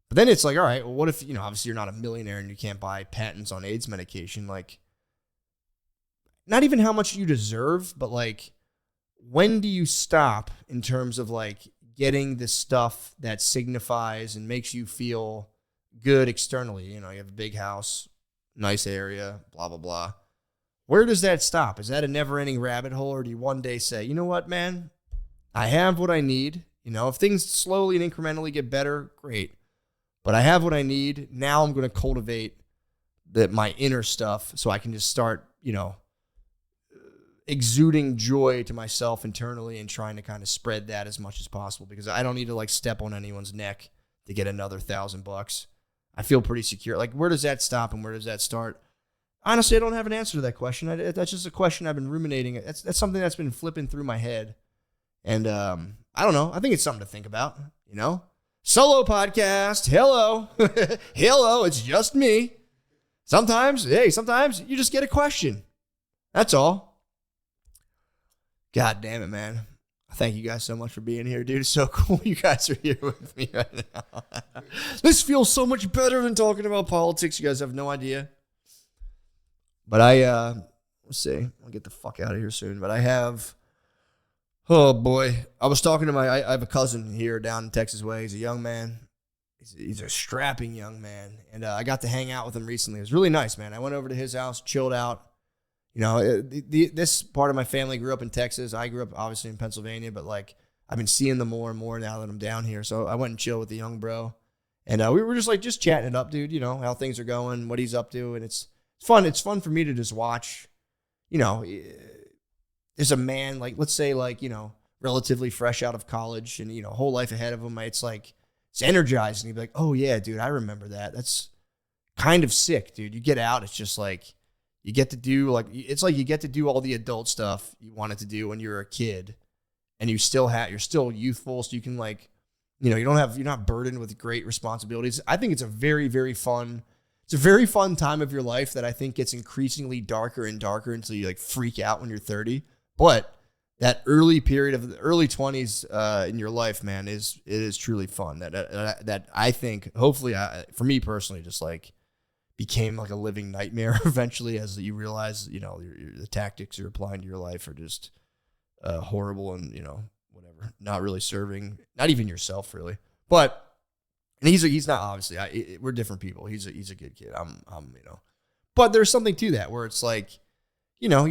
But then it's like, all right, well, what if, obviously you're not a millionaire and you can't buy patents on AIDS medication? Like, not even how much you deserve, but like, when do you stop in terms of like getting the stuff that signifies and makes you feel good externally? You have a big house, nice area, blah, blah, blah. Where does that stop? Is that a never-ending rabbit hole, or do you one day say, you know what, man? I have what I need. If things slowly and incrementally get better, great. But I have what I need. Now I'm going to cultivate my inner stuff so I can just start, exuding joy to myself internally and trying to kind of spread that as much as possible, because I don't need to, like, step on anyone's neck to get another $1,000. I feel pretty secure. Like, where does that stop and where does that start? Honestly, I don't have an answer to that question. That's just a question I've been ruminating. That's something that's been flipping through my head. And I don't know. I think it's something to think about, Solo podcast. Hello. Hello. It's just me. Sometimes you just get a question. That's all. God damn it, man. Thank you guys so much for being here, dude. It's so cool you guys are here with me right now. This feels so much better than talking about politics. You guys have no idea. But let's see. I'll get the fuck out of here soon. But I have, oh boy. I was talking to I have a cousin here down in Texas way. He's a young man. He's a strapping young man. And I got to hang out with him recently. It was really nice, man. I went over to his house, chilled out. This part of my family grew up in Texas. I grew up obviously in Pennsylvania, but like, I've been seeing them more and more now that I'm down here. So I went and chilled with the young bro. And we were just chatting it up, dude, how things are going, what he's up to. And it's fun. It's fun for me to just watch, there's a man, like, let's say, like, relatively fresh out of college and, whole life ahead of him. It's like, it's energizing. He'd be like, oh yeah, dude, I remember that. That's kind of sick, dude. You get out. It's just like, you get to do, like, it's like you get to do all the adult stuff you wanted to do when you were a kid, and you're still youthful. So you can, like, you're not burdened with great responsibilities. I think it's a very, very fun time of your life that I think gets increasingly darker and darker until you, like, freak out when you're 30. But that early period of the early 20s in your life, man, it is truly fun. That I think, hopefully, for me personally, just like became like a living nightmare eventually, as you realize, the tactics you're applying to your life are just horrible and, whatever, not really serving, not even yourself really. But, and he's not, obviously, we're different people. He's a good kid. I'm but there's something to that where it's like, you don't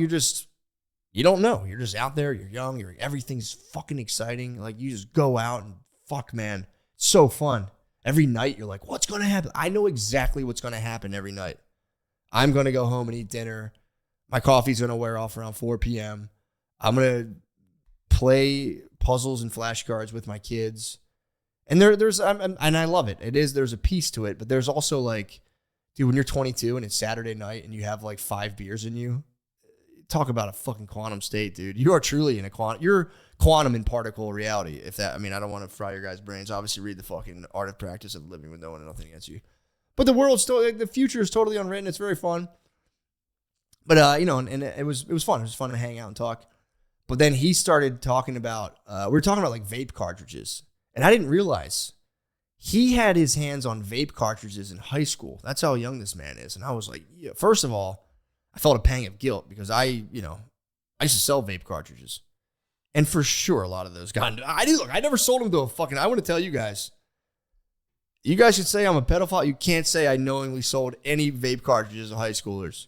know. You're just out there. You're young. Everything's fucking exciting. Like, you just go out and fuck, man. It's so fun. Every night you're like, what's going to happen? I know exactly what's going to happen every night. I'm going to go home and eat dinner. My coffee's going to wear off around 4 p.m. I'm going to play puzzles and flashcards with my kids. And and I love it. There's a piece to it, but there's also like, dude, when you're 22 and it's Saturday night and you have like 5 beers in you, talk about a fucking quantum state, dude. You are truly in you're quantum in particle reality. I don't want to fry your guys' brains. Obviously read the fucking Art of Practice of Living with No One and Nothing Against You. But the world's still, the future is totally unwritten. It's very fun. But, and it was fun. It was fun to hang out and talk. But then he started talking about, we were talking about like vape cartridges. And I didn't realize he had his hands on vape cartridges in high school. That's how young this man is. And I was like, yeah. First of all, I felt a pang of guilt because I used to sell vape cartridges. And for sure, a lot of those got, I never sold them to I want to tell you guys should say I'm a pedophile. You can't say I knowingly sold any vape cartridges to high schoolers.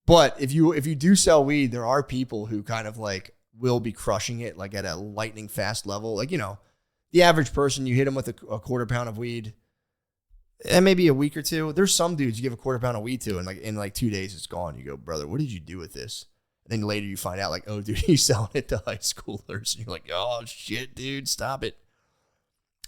But if you do sell weed, there are people who kind of like will be crushing it like at a lightning fast level. Like, the average person, you hit them with a quarter pound of weed, and maybe a week or two. There's some dudes you give a quarter pound of weed to, and like in like 2 days it's gone. You go, brother, what did you do with this? And then later you find out like, oh, dude, he's selling it to high schoolers. And you're like, oh shit, dude, stop it.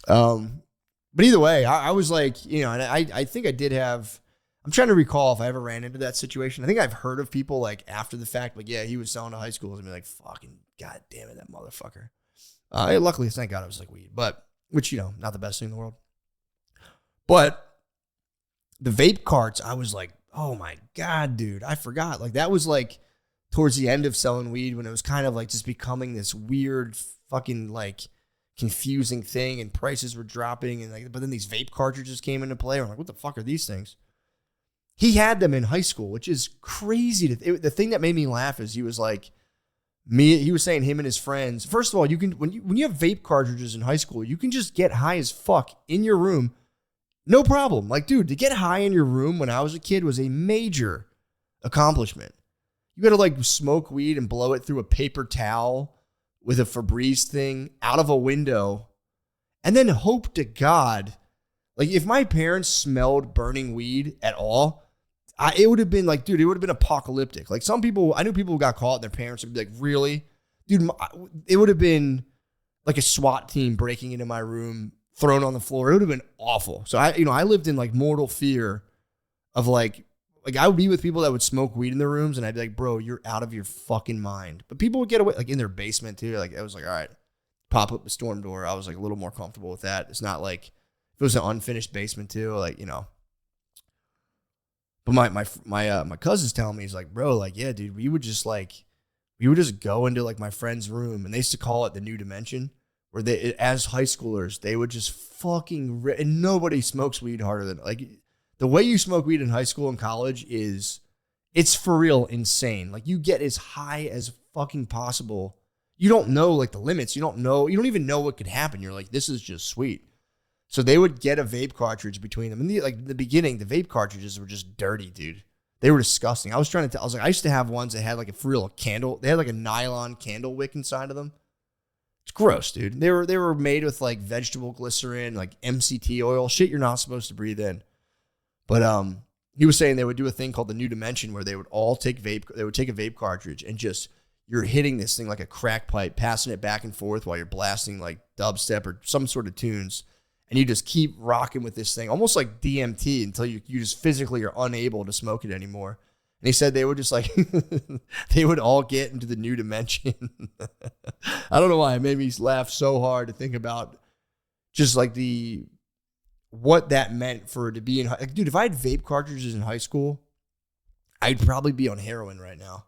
But either way, I was like, and I think I did have. I'm trying to recall if I ever ran into that situation. I think I've heard of people like after the fact, like, yeah, he was selling to high schoolers, and be like, fucking god damn it, that motherfucker. Luckily, thank God it was like weed, which, not the best thing in the world. But the vape carts, I was like, oh my God, dude, I forgot. Like that was like towards the end of selling weed when it was kind of like just becoming this weird fucking like confusing thing and prices were dropping. And like, but then these vape cartridges came into play. I'm like, what the fuck are these things? He had them in high school, which is crazy. The thing that made me laugh is he was like, he was saying him and his friends. First of all, you can when you have vape cartridges in high school, you can just get high as fuck in your room, no problem. Like, dude, to get high in your room when I was a kid was a major accomplishment. You got to like smoke weed and blow it through a paper towel with a Febreze thing out of a window, and then hope to God, like if my parents smelled burning weed at all. It would have been like, dude, it would have been apocalyptic. Like some people, I knew people who got caught and their parents would be like, really? Dude, it would have been like a SWAT team breaking into my room, thrown on the floor. It would have been awful. So I lived in like mortal fear of like I would be with people that would smoke weed in their rooms and I'd be like, bro, you're out of your fucking mind. But people would get away, like in their basement too. Like I was like, all right, pop up the storm door. I was like a little more comfortable with that. It's not like, if it was an unfinished basement too, like, But my cousin's telling me, he's like, bro, like, yeah, dude, we would just go into like my friend's room, and they used to call it the new dimension, where they, as high schoolers, they would just fucking, and nobody smokes weed harder than, like, the way you smoke weed in high school and college it's for real insane. Like, you get as high as fucking possible. You don't know like the limits. You don't even know what could happen. You're like, this is just sweet. So they would get a vape cartridge between them. And in the beginning, the vape cartridges were just dirty, dude. They were disgusting. I was like, I used to have ones that had like a for real candle. They had like a nylon candle wick inside of them. It's gross, dude. They were made with like vegetable glycerin, like MCT oil, shit you're not supposed to breathe in. But he was saying they would do a thing called the new dimension where they would take a vape cartridge and just, you're hitting this thing like a crack pipe, passing it back and forth while you're blasting like dubstep or some sort of tunes. And you just keep rocking with this thing, almost like DMT, until you just physically are unable to smoke it anymore. And he said they would just like, they would all get into the new dimension. I don't know why. It made me laugh so hard to think about just like what that meant for it to be in, like, dude, if I had vape cartridges in high school, I'd probably be on heroin right now.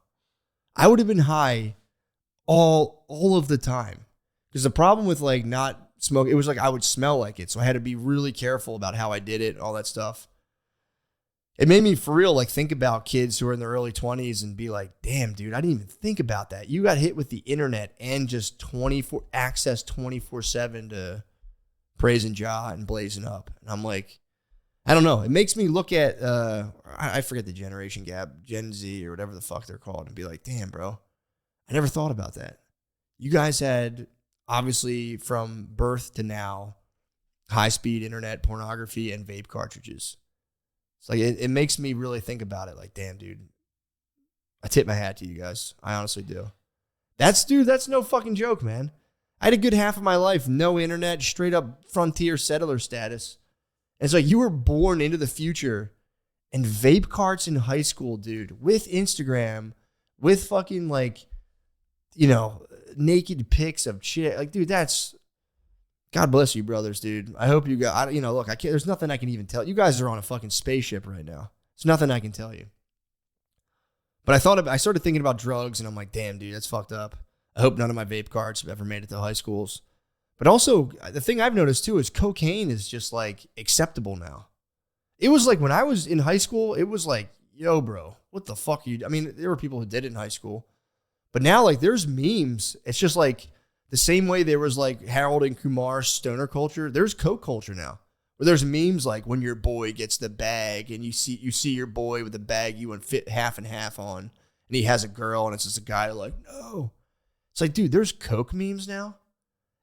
I would have been high all of the time. Because the problem with like not smoke, it was like I would smell like it, so I had to be really careful about how I did it and all that stuff. It made me for real like think about kids who are in their early 20s and be like, damn, dude, I didn't even think about that. You got hit with the internet and just 24/7 to praising Jah and blazing up. And I'm like, I don't know. It makes me look at I forget the generation gap, Gen Z or whatever the fuck they're called, and be like, damn, bro, I never thought about that. You guys had obviously from birth to now, high-speed internet pornography and vape cartridges. It's like, it makes me really think about it. Like, damn, dude, I tip my hat to you guys. I honestly do. That's no fucking joke, man. I had a good half of my life, no internet, straight up frontier settler status. And it's like, you were born into the future, and vape carts in high school, dude, with Instagram, with fucking like, naked pics of shit. Like, dude, that's, God bless you, brothers, dude. I hope you got, look, I can't, there's nothing I can even tell. You guys are on a fucking spaceship right now. There's nothing I can tell you. But I started thinking about drugs, and I'm like, damn, dude, that's fucked up. I hope none of my vape carts have ever made it to high schools. But also, the thing I've noticed too is cocaine is just like acceptable now. It was like when I was in high school, it was like, yo, bro, what the fuck are you? I mean, there were people who did it in high school. But now, like, there's memes. It's just like the same way there was like Harold and Kumar stoner culture. There's coke culture now, where there's memes like when your boy gets the bag and you see your boy with the bag you went fit half and half on, and he has a girl, and it's just a guy like, no. It's like, dude, there's coke memes now.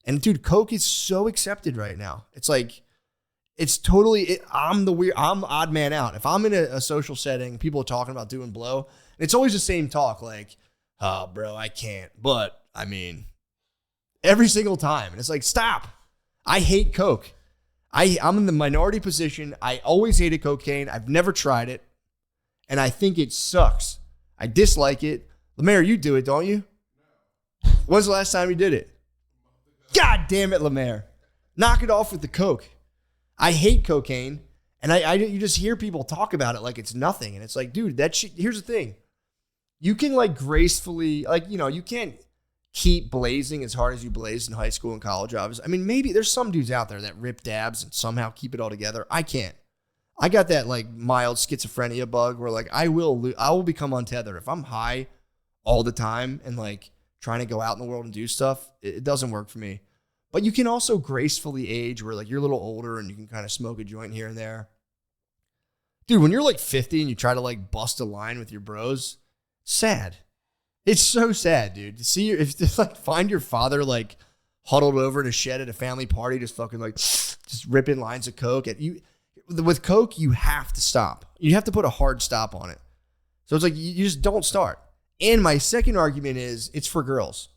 And dude, coke is so accepted right now. It's like, it's totally, I'm odd man out. If I'm in a social setting, people are talking about doing blow, and it's always the same talk, like, oh, bro, I can't. But, I mean, every single time. And it's like, stop. I hate coke. I'm in the minority position. I always hated cocaine. I've never tried it. And I think it sucks. I dislike it. Lemaire, you do it, don't you? No. When's the last time you did it? God damn it, Lemaire. Knock it off with the coke. I hate cocaine. And you just hear people talk about it like it's nothing. And it's like, dude, that shit, here's the thing. You can like gracefully, like, you can't keep blazing as hard as you blazed in high school and college, obviously. I mean, maybe there's some dudes out there that rip dabs and somehow keep it all together. I can't. I got that like mild schizophrenia bug where like I will become untethered. If I'm high all the time and like trying to go out in the world and do stuff, it doesn't work for me. But you can also gracefully age where like you're a little older and you can kind of smoke a joint here and there. Dude, when you're like 50 and you try to like bust a line with your bros, sad. It's so sad, dude. To see find your father like huddled over in a shed at a family party, just fucking like just ripping lines of coke at you. With coke, you have to stop. You have to put a hard stop on it. So it's like you just don't start. And my second argument is it's for girls.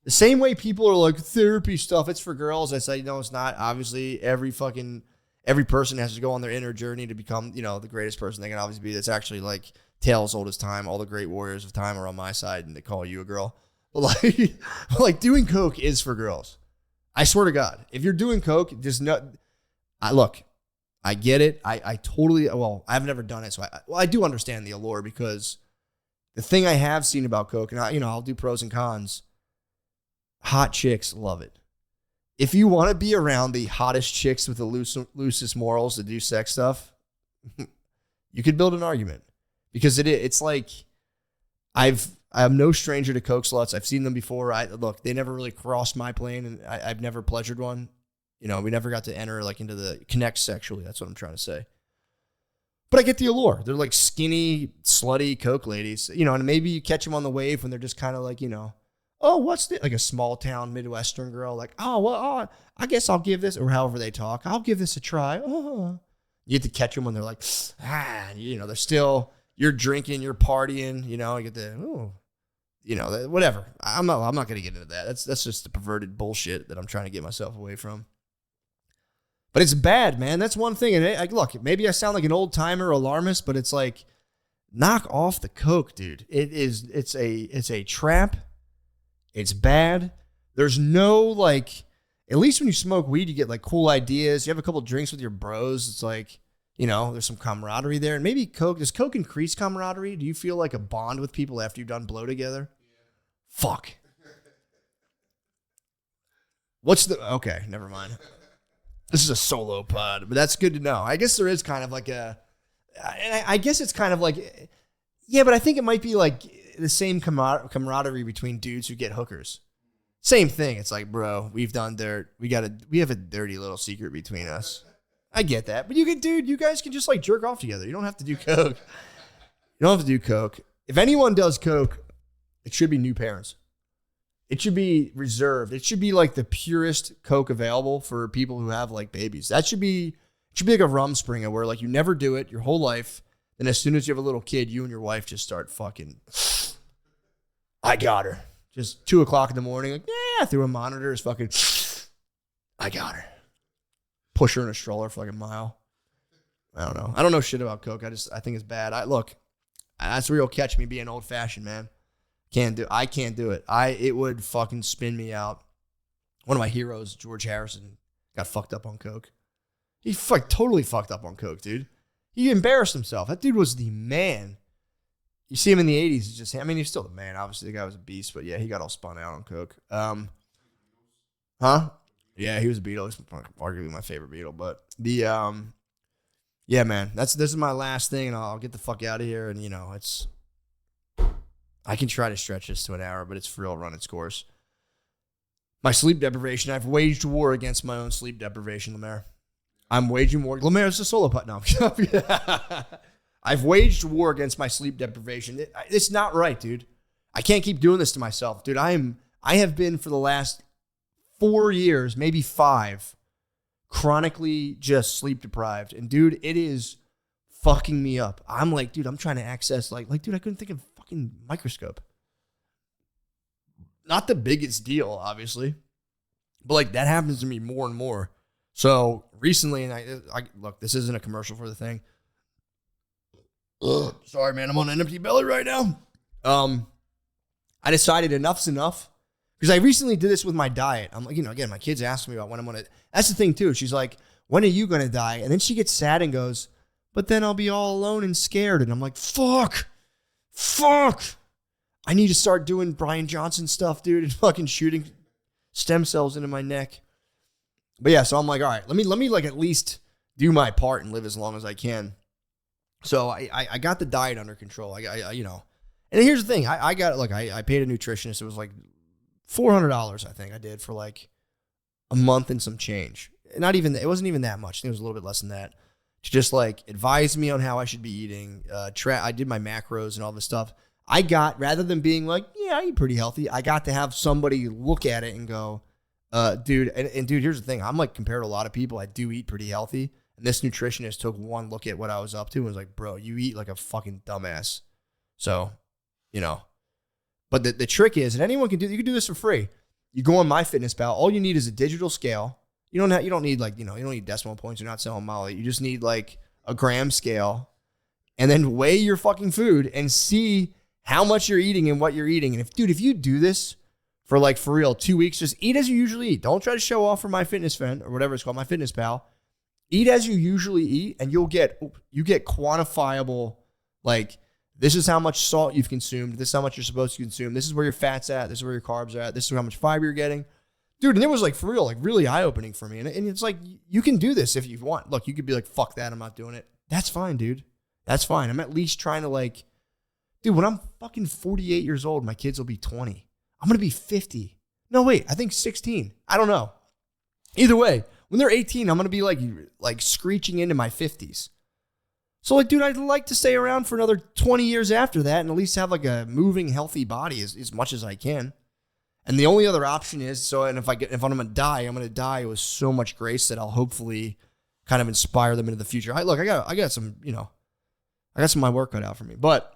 The same way people are like therapy stuff, it's for girls. I say no, it's not. Obviously, every person has to go on their inner journey to become, the greatest person they can obviously be. That's actually like tale as old as time. All the great warriors of time are on my side, and they call you a girl. But like doing coke is for girls. I swear to God, if you're doing coke, there's no. I get it. I totally. Well, I've never done it, so I do understand the allure, because the thing I have seen about coke, and I'll do pros and cons. Hot chicks love it. If you want to be around the hottest chicks with the loosest morals to do sex stuff, you could build an argument, because it's like I'm no stranger to coke sluts. I've seen them before. They never really crossed my plane, and I've never pleasured one. We never got to enter like into the connect sexually. That's what I'm trying to say. But I get the allure. They're like skinny, slutty coke ladies, and maybe you catch them on the wave when they're just kind of like, oh, what's this? Like a small town Midwestern girl, like, I guess I'll give this, or however they talk, I'll give this a try. Oh. You have to catch them when they're like, they're still, you're drinking, you're partying, you get the, whatever. I'm not going to get into that. That's just the perverted bullshit that I'm trying to get myself away from. But it's bad, man. That's one thing. And look, maybe I sound like an old timer alarmist, but it's like, knock off the coke, dude. It's a trap. It's bad. There's no like, at least when you smoke weed, you get like cool ideas. You have a couple drinks with your bros. It's like, there's some camaraderie there. And maybe does coke increase camaraderie? Do you feel like a bond with people after you've done blow together? Yeah. Fuck. Okay, never mind. This is a solo pod, but that's good to know. I guess there is kind of like I guess it's kind of like, yeah, but I think it might be like the same camaraderie between dudes who get hookers. Same thing. It's like, bro, we've done dirt. We have a dirty little secret between us. I get that. But you guys can just like jerk off together. You don't have to do coke. You don't have to do coke. If anyone does coke, it should be new parents. It should be reserved. It should be like the purest Coke available for people who have like babies. It should be like a rum springer where like you never do it your whole life. Then as soon as you have a little kid, you and your wife just start fucking, I got her. Just 2:00 in the morning, like, yeah, through a monitor is fucking, I got her. Push her in a stroller for like a mile. I don't know. I don't know shit about Coke. I think it's bad. Look, that's where you'll catch me being old fashioned, man. I can't do it. It would fucking spin me out. One of my heroes, George Harrison, got fucked up on Coke. He totally fucked up on Coke, dude. He embarrassed himself. That dude was the man. You see him in the 80s. He's still the man. Obviously, the guy was a beast, but yeah, he got all spun out on Coke. Huh? Yeah, he was a Beatle. He's arguably my favorite Beatle. But yeah, man, this is my last thing, and I'll get the fuck out of here. And I can try to stretch this to an hour, but it's for real run its course. My sleep deprivation. I've waged war against my own sleep deprivation, Lemaire. I'm waging war. Lemaire, it's a solo putt now. I've waged war against my sleep deprivation. It's not right, dude. I can't keep doing this to myself, dude. I have been for the last 4 years, maybe 5, chronically just sleep deprived. And dude, it is fucking me up. I'm like, dude, I'm trying to access dude, I couldn't think of fucking microscope. Not the biggest deal, obviously, but like that happens to me more and more. So recently, and I look, this isn't a commercial for the thing. Ugh, sorry, man, I'm on an empty belly right now. I decided enough's enough because I recently did this with my diet. I'm like, again, my kids ask me about when I'm gonna. That's the thing too. She's like, when are you gonna die? And then she gets sad and goes, but then I'll be all alone and scared. And I'm like, fuck. I need to start doing Brian Johnson stuff, dude, and fucking shooting stem cells into my neck. But yeah, so I'm like, all right, let me like at least do my part and live as long as I can. So I got the diet under control. And here's the thing, I paid a nutritionist. It was like $400, I think I did, for like a month and some change. It wasn't even that much. I think it was a little bit less than that. To just like advise me on how I should be eating. I did my macros and all this stuff. Rather than being like, yeah, I eat pretty healthy, I got to have somebody look at it and go, dude, and dude, here's the thing. I'm like, compared to a lot of people, I do eat pretty healthy. And this nutritionist took one look at what I was up to and was like, bro, you eat like a fucking dumbass. So, but the trick is, and anyone can you can do this for free. You go on MyFitnessPal. All you need is a digital scale. You don't need you don't need decimal points. You're not selling Molly. You just need like a gram scale, and then weigh your fucking food and see how much you're eating and what you're eating. And if you do this for real 2 weeks, just eat as you usually eat. Don't try to show off for MyFitnessFriend or whatever it's called, MyFitnessPal. Eat as you usually eat, and you get quantifiable, like, this is how much salt you've consumed. This is how much you're supposed to consume. This is where your fat's at. This is where your carbs are at. This is how much fiber you're getting. Dude, and it was like, for real, like really eye-opening for me. And it's like, you can do this if you want. Look, you could be like, fuck that, I'm not doing it. That's fine, dude. That's fine. I'm at least trying to dude, when I'm fucking 48 years old, my kids will be 20. I'm going to be 50. No, wait, I think 16. I don't know. Either way, when they're 18, I'm going to be like screeching into my 50s. So dude, I'd like to stay around for another 20 years after that and at least have like a moving, healthy body as much as I can. And the only other option is, if I'm going to die, I'm going to die with so much grace that I'll hopefully kind of inspire them into the future. I got some, I got some of my work cut out for me. But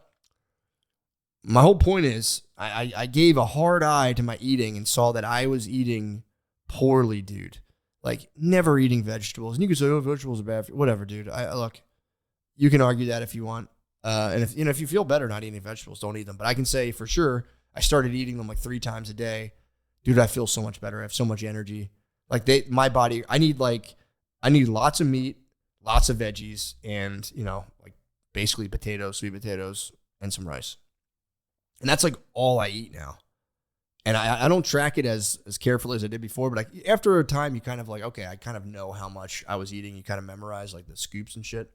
my whole point is, I gave a hard eye to my eating and saw that I was eating poorly, dude. Like, never eating vegetables. And you can say, oh, vegetables are bad for you. Whatever, dude. Look, you can argue that if you want. And if you feel better not eating vegetables, don't eat them. But I can say for sure, I started eating them like 3 times a day. Dude, I feel so much better. I have so much energy. Like my body, I need lots of meat, lots of veggies, and, like basically potatoes, sweet potatoes, and some rice. And that's like all I eat now. And I don't track it as carefully as I did before, but after a time, you kind of like, okay, I kind of know how much I was eating. You kind of memorize like the scoops and shit.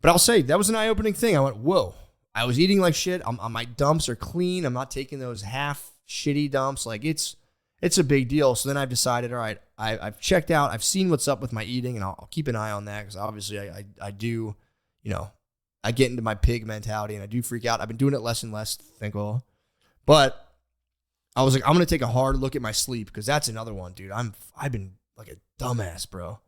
But I'll say that was an eye-opening thing. I went, whoa, I was eating like shit. My dumps are clean. I'm not taking those half shitty dumps. Like it's a big deal. So then I've decided, all right, I've checked out. I've seen what's up with my eating, and I'll keep an eye on that because obviously I do, I get into my pig mentality and I do freak out. I've been doing it less and less, thank God. But I was like, I'm going to take a hard look at my sleep because that's another one, dude. I've been like a dumbass, bro.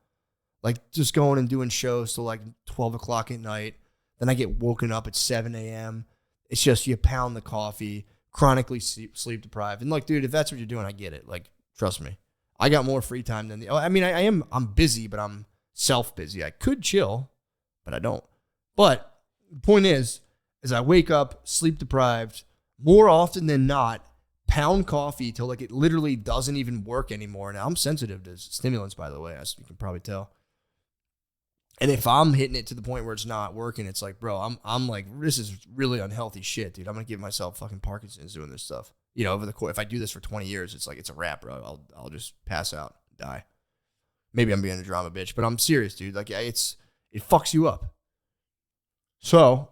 Like just going and doing shows till like 12 o'clock at night. Then I get woken up at 7 a.m. It's just you pound the coffee, chronically sleep deprived. And like, dude, if that's what you're doing, I get it. Like, trust me. I got more free time than I'm busy, but I'm self-busy. I could chill, but I don't. But the point is I wake up sleep deprived more often than not, pound coffee till like it literally doesn't even work anymore. Now I'm sensitive to stimulants, by the way, as you can probably tell. And if I'm hitting it to the point where it's not working, it's like, bro, I'm like, this is really unhealthy shit, dude. I'm gonna give myself fucking Parkinson's doing this stuff. You know, over the course, if I do this for 20 years, it's like it's a wrap, bro. I'll just pass out, die. Maybe I'm being a drama bitch, but I'm serious, dude. Like, it fucks you up. So,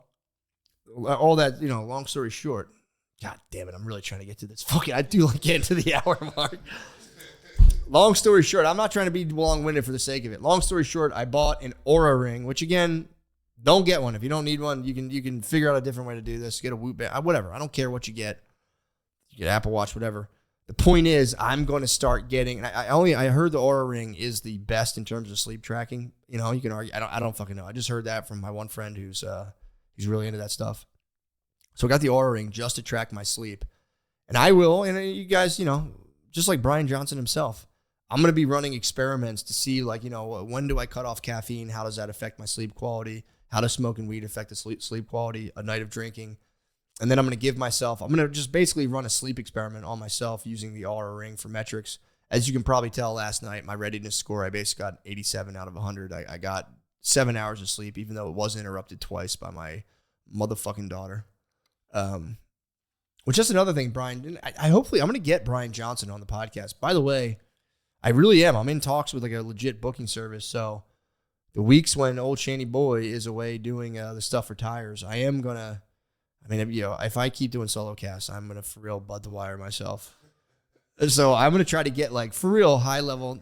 all that, long story short, God damn it, I'm really trying to get to this. I do like getting to the hour mark. Long story short, I'm not trying to be long-winded for the sake of it. Long story short, I bought an Aura ring, which again, don't get one. If you don't need one, you can figure out a different way to do this. Get a Whoop band, whatever. I don't care what you get. You get Apple Watch, whatever. The point is, I'm going to start getting. I heard the Aura ring is the best in terms of sleep tracking. You can argue. I don't fucking know. I just heard that from my one friend who's really into that stuff. So I got the Aura ring just to track my sleep, and I will. And you guys, just like Brian Johnson himself, I'm going to be running experiments to see, like, when do I cut off caffeine? How does that affect my sleep quality? How does smoking weed affect the sleep quality? A night of drinking. And then I'm going to just basically run a sleep experiment on myself using the Aura ring for metrics. As you can probably tell, last night, my readiness score, I basically got 87 out of 100. I got 7 hours of sleep, even though it was interrupted twice by my motherfucking daughter. Which is another thing, Brian. I'm going to get Brian Johnson on the podcast. By the way, I really am. I'm in talks with like a legit booking service. So the weeks when old Shanny Boy is away doing the stuff for tires, I am going to, if I keep doing solo casts, I'm going to for real bud the wire myself. So I'm going to try to get like for real high level,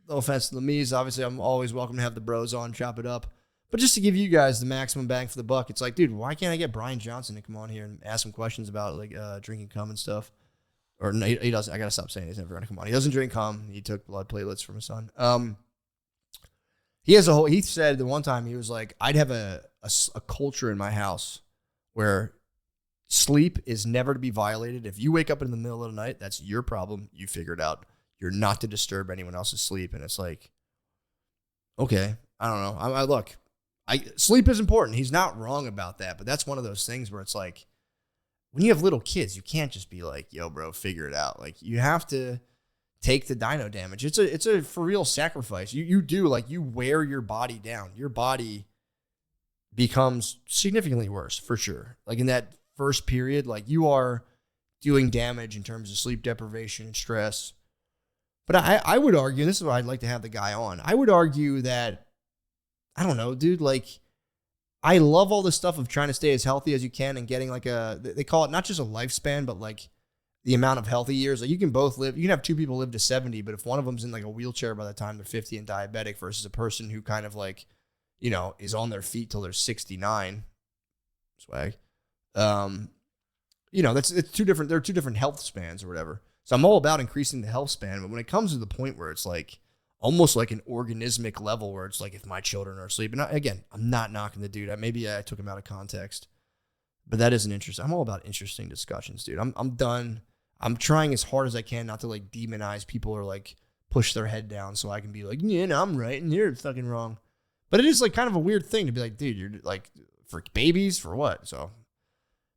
no offense to the me's. Obviously, I'm always welcome to have the bros on, chop it up. But just to give you guys the maximum bang for the buck, it's like, dude, why can't I get Brian Johnson to come on here and ask some questions about like drinking cum and stuff? Or no, he doesn't. I gotta stop saying he's never gonna come on. He doesn't drink cum. He took blood platelets from his son. He said the one time he was like, I'd have a culture in my house where sleep is never to be violated. If you wake up in the middle of the night, that's your problem. You figure it out. You're not to disturb anyone else's sleep. And it's like, okay, I don't know. Look, sleep is important. He's not wrong about that. But that's one of those things where it's like, when you have little kids, you can't just be like, yo, bro, figure it out. Like, you have to take the dino damage. It's a for real sacrifice. You do, like, you wear your body down. Your body becomes significantly worse, for sure. Like, in that first period, like, you are doing damage in terms of sleep deprivation and stress. But I would argue, and this is why I'd like to have the guy on, I would argue that, I don't know, dude, like, I love all this stuff of trying to stay as healthy as you can and getting like they call it not just a lifespan, but like the amount of healthy years. Like, you can have two people live to 70, but if one of them's in like a wheelchair by the time they're 50 and diabetic versus a person who kind of like, is on their feet till they're 69, swag, it's two different, they're two different health spans or whatever. So I'm all about increasing the health span. But when it comes to the point where it's like, almost like an organismic level where it's like, if my children are asleep, and again, I'm not knocking the dude. Maybe I took him out of context, but that is an interesting. I'm all about interesting discussions, dude. I'm done. I'm trying as hard as I can not to like demonize people or like push their head down so I can be like, yeah, no, I'm right and you're fucking wrong. But it is like kind of a weird thing to be like, dude, you're like, for babies, for what? So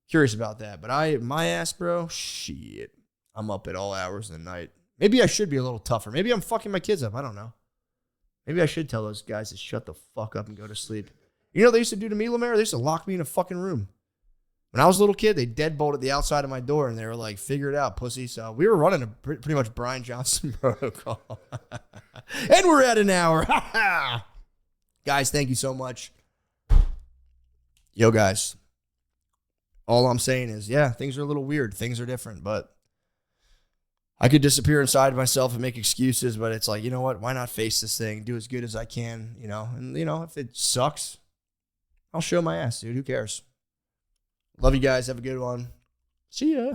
curious about that. But my ass, bro, shit. I'm up at all hours of the night. Maybe I should be a little tougher. Maybe I'm fucking my kids up. I don't know. Maybe I should tell those guys to shut the fuck up and go to sleep. You know what they used to do to me, Lemaire? They used to lock me in a fucking room. When I was a little kid, they deadbolted the outside of my door, and they were like, figure it out, pussy. So we were running a pretty much Brian Johnson protocol. And we're at an hour. Guys, thank you so much. Yo, guys. All I'm saying is, yeah, things are a little weird. Things are different, but I could disappear inside myself and make excuses, but it's like, you know what? Why not face this thing? Do as good as I can, And, if it sucks, I'll show my ass, dude. Who cares? Love you guys. Have a good one. See ya.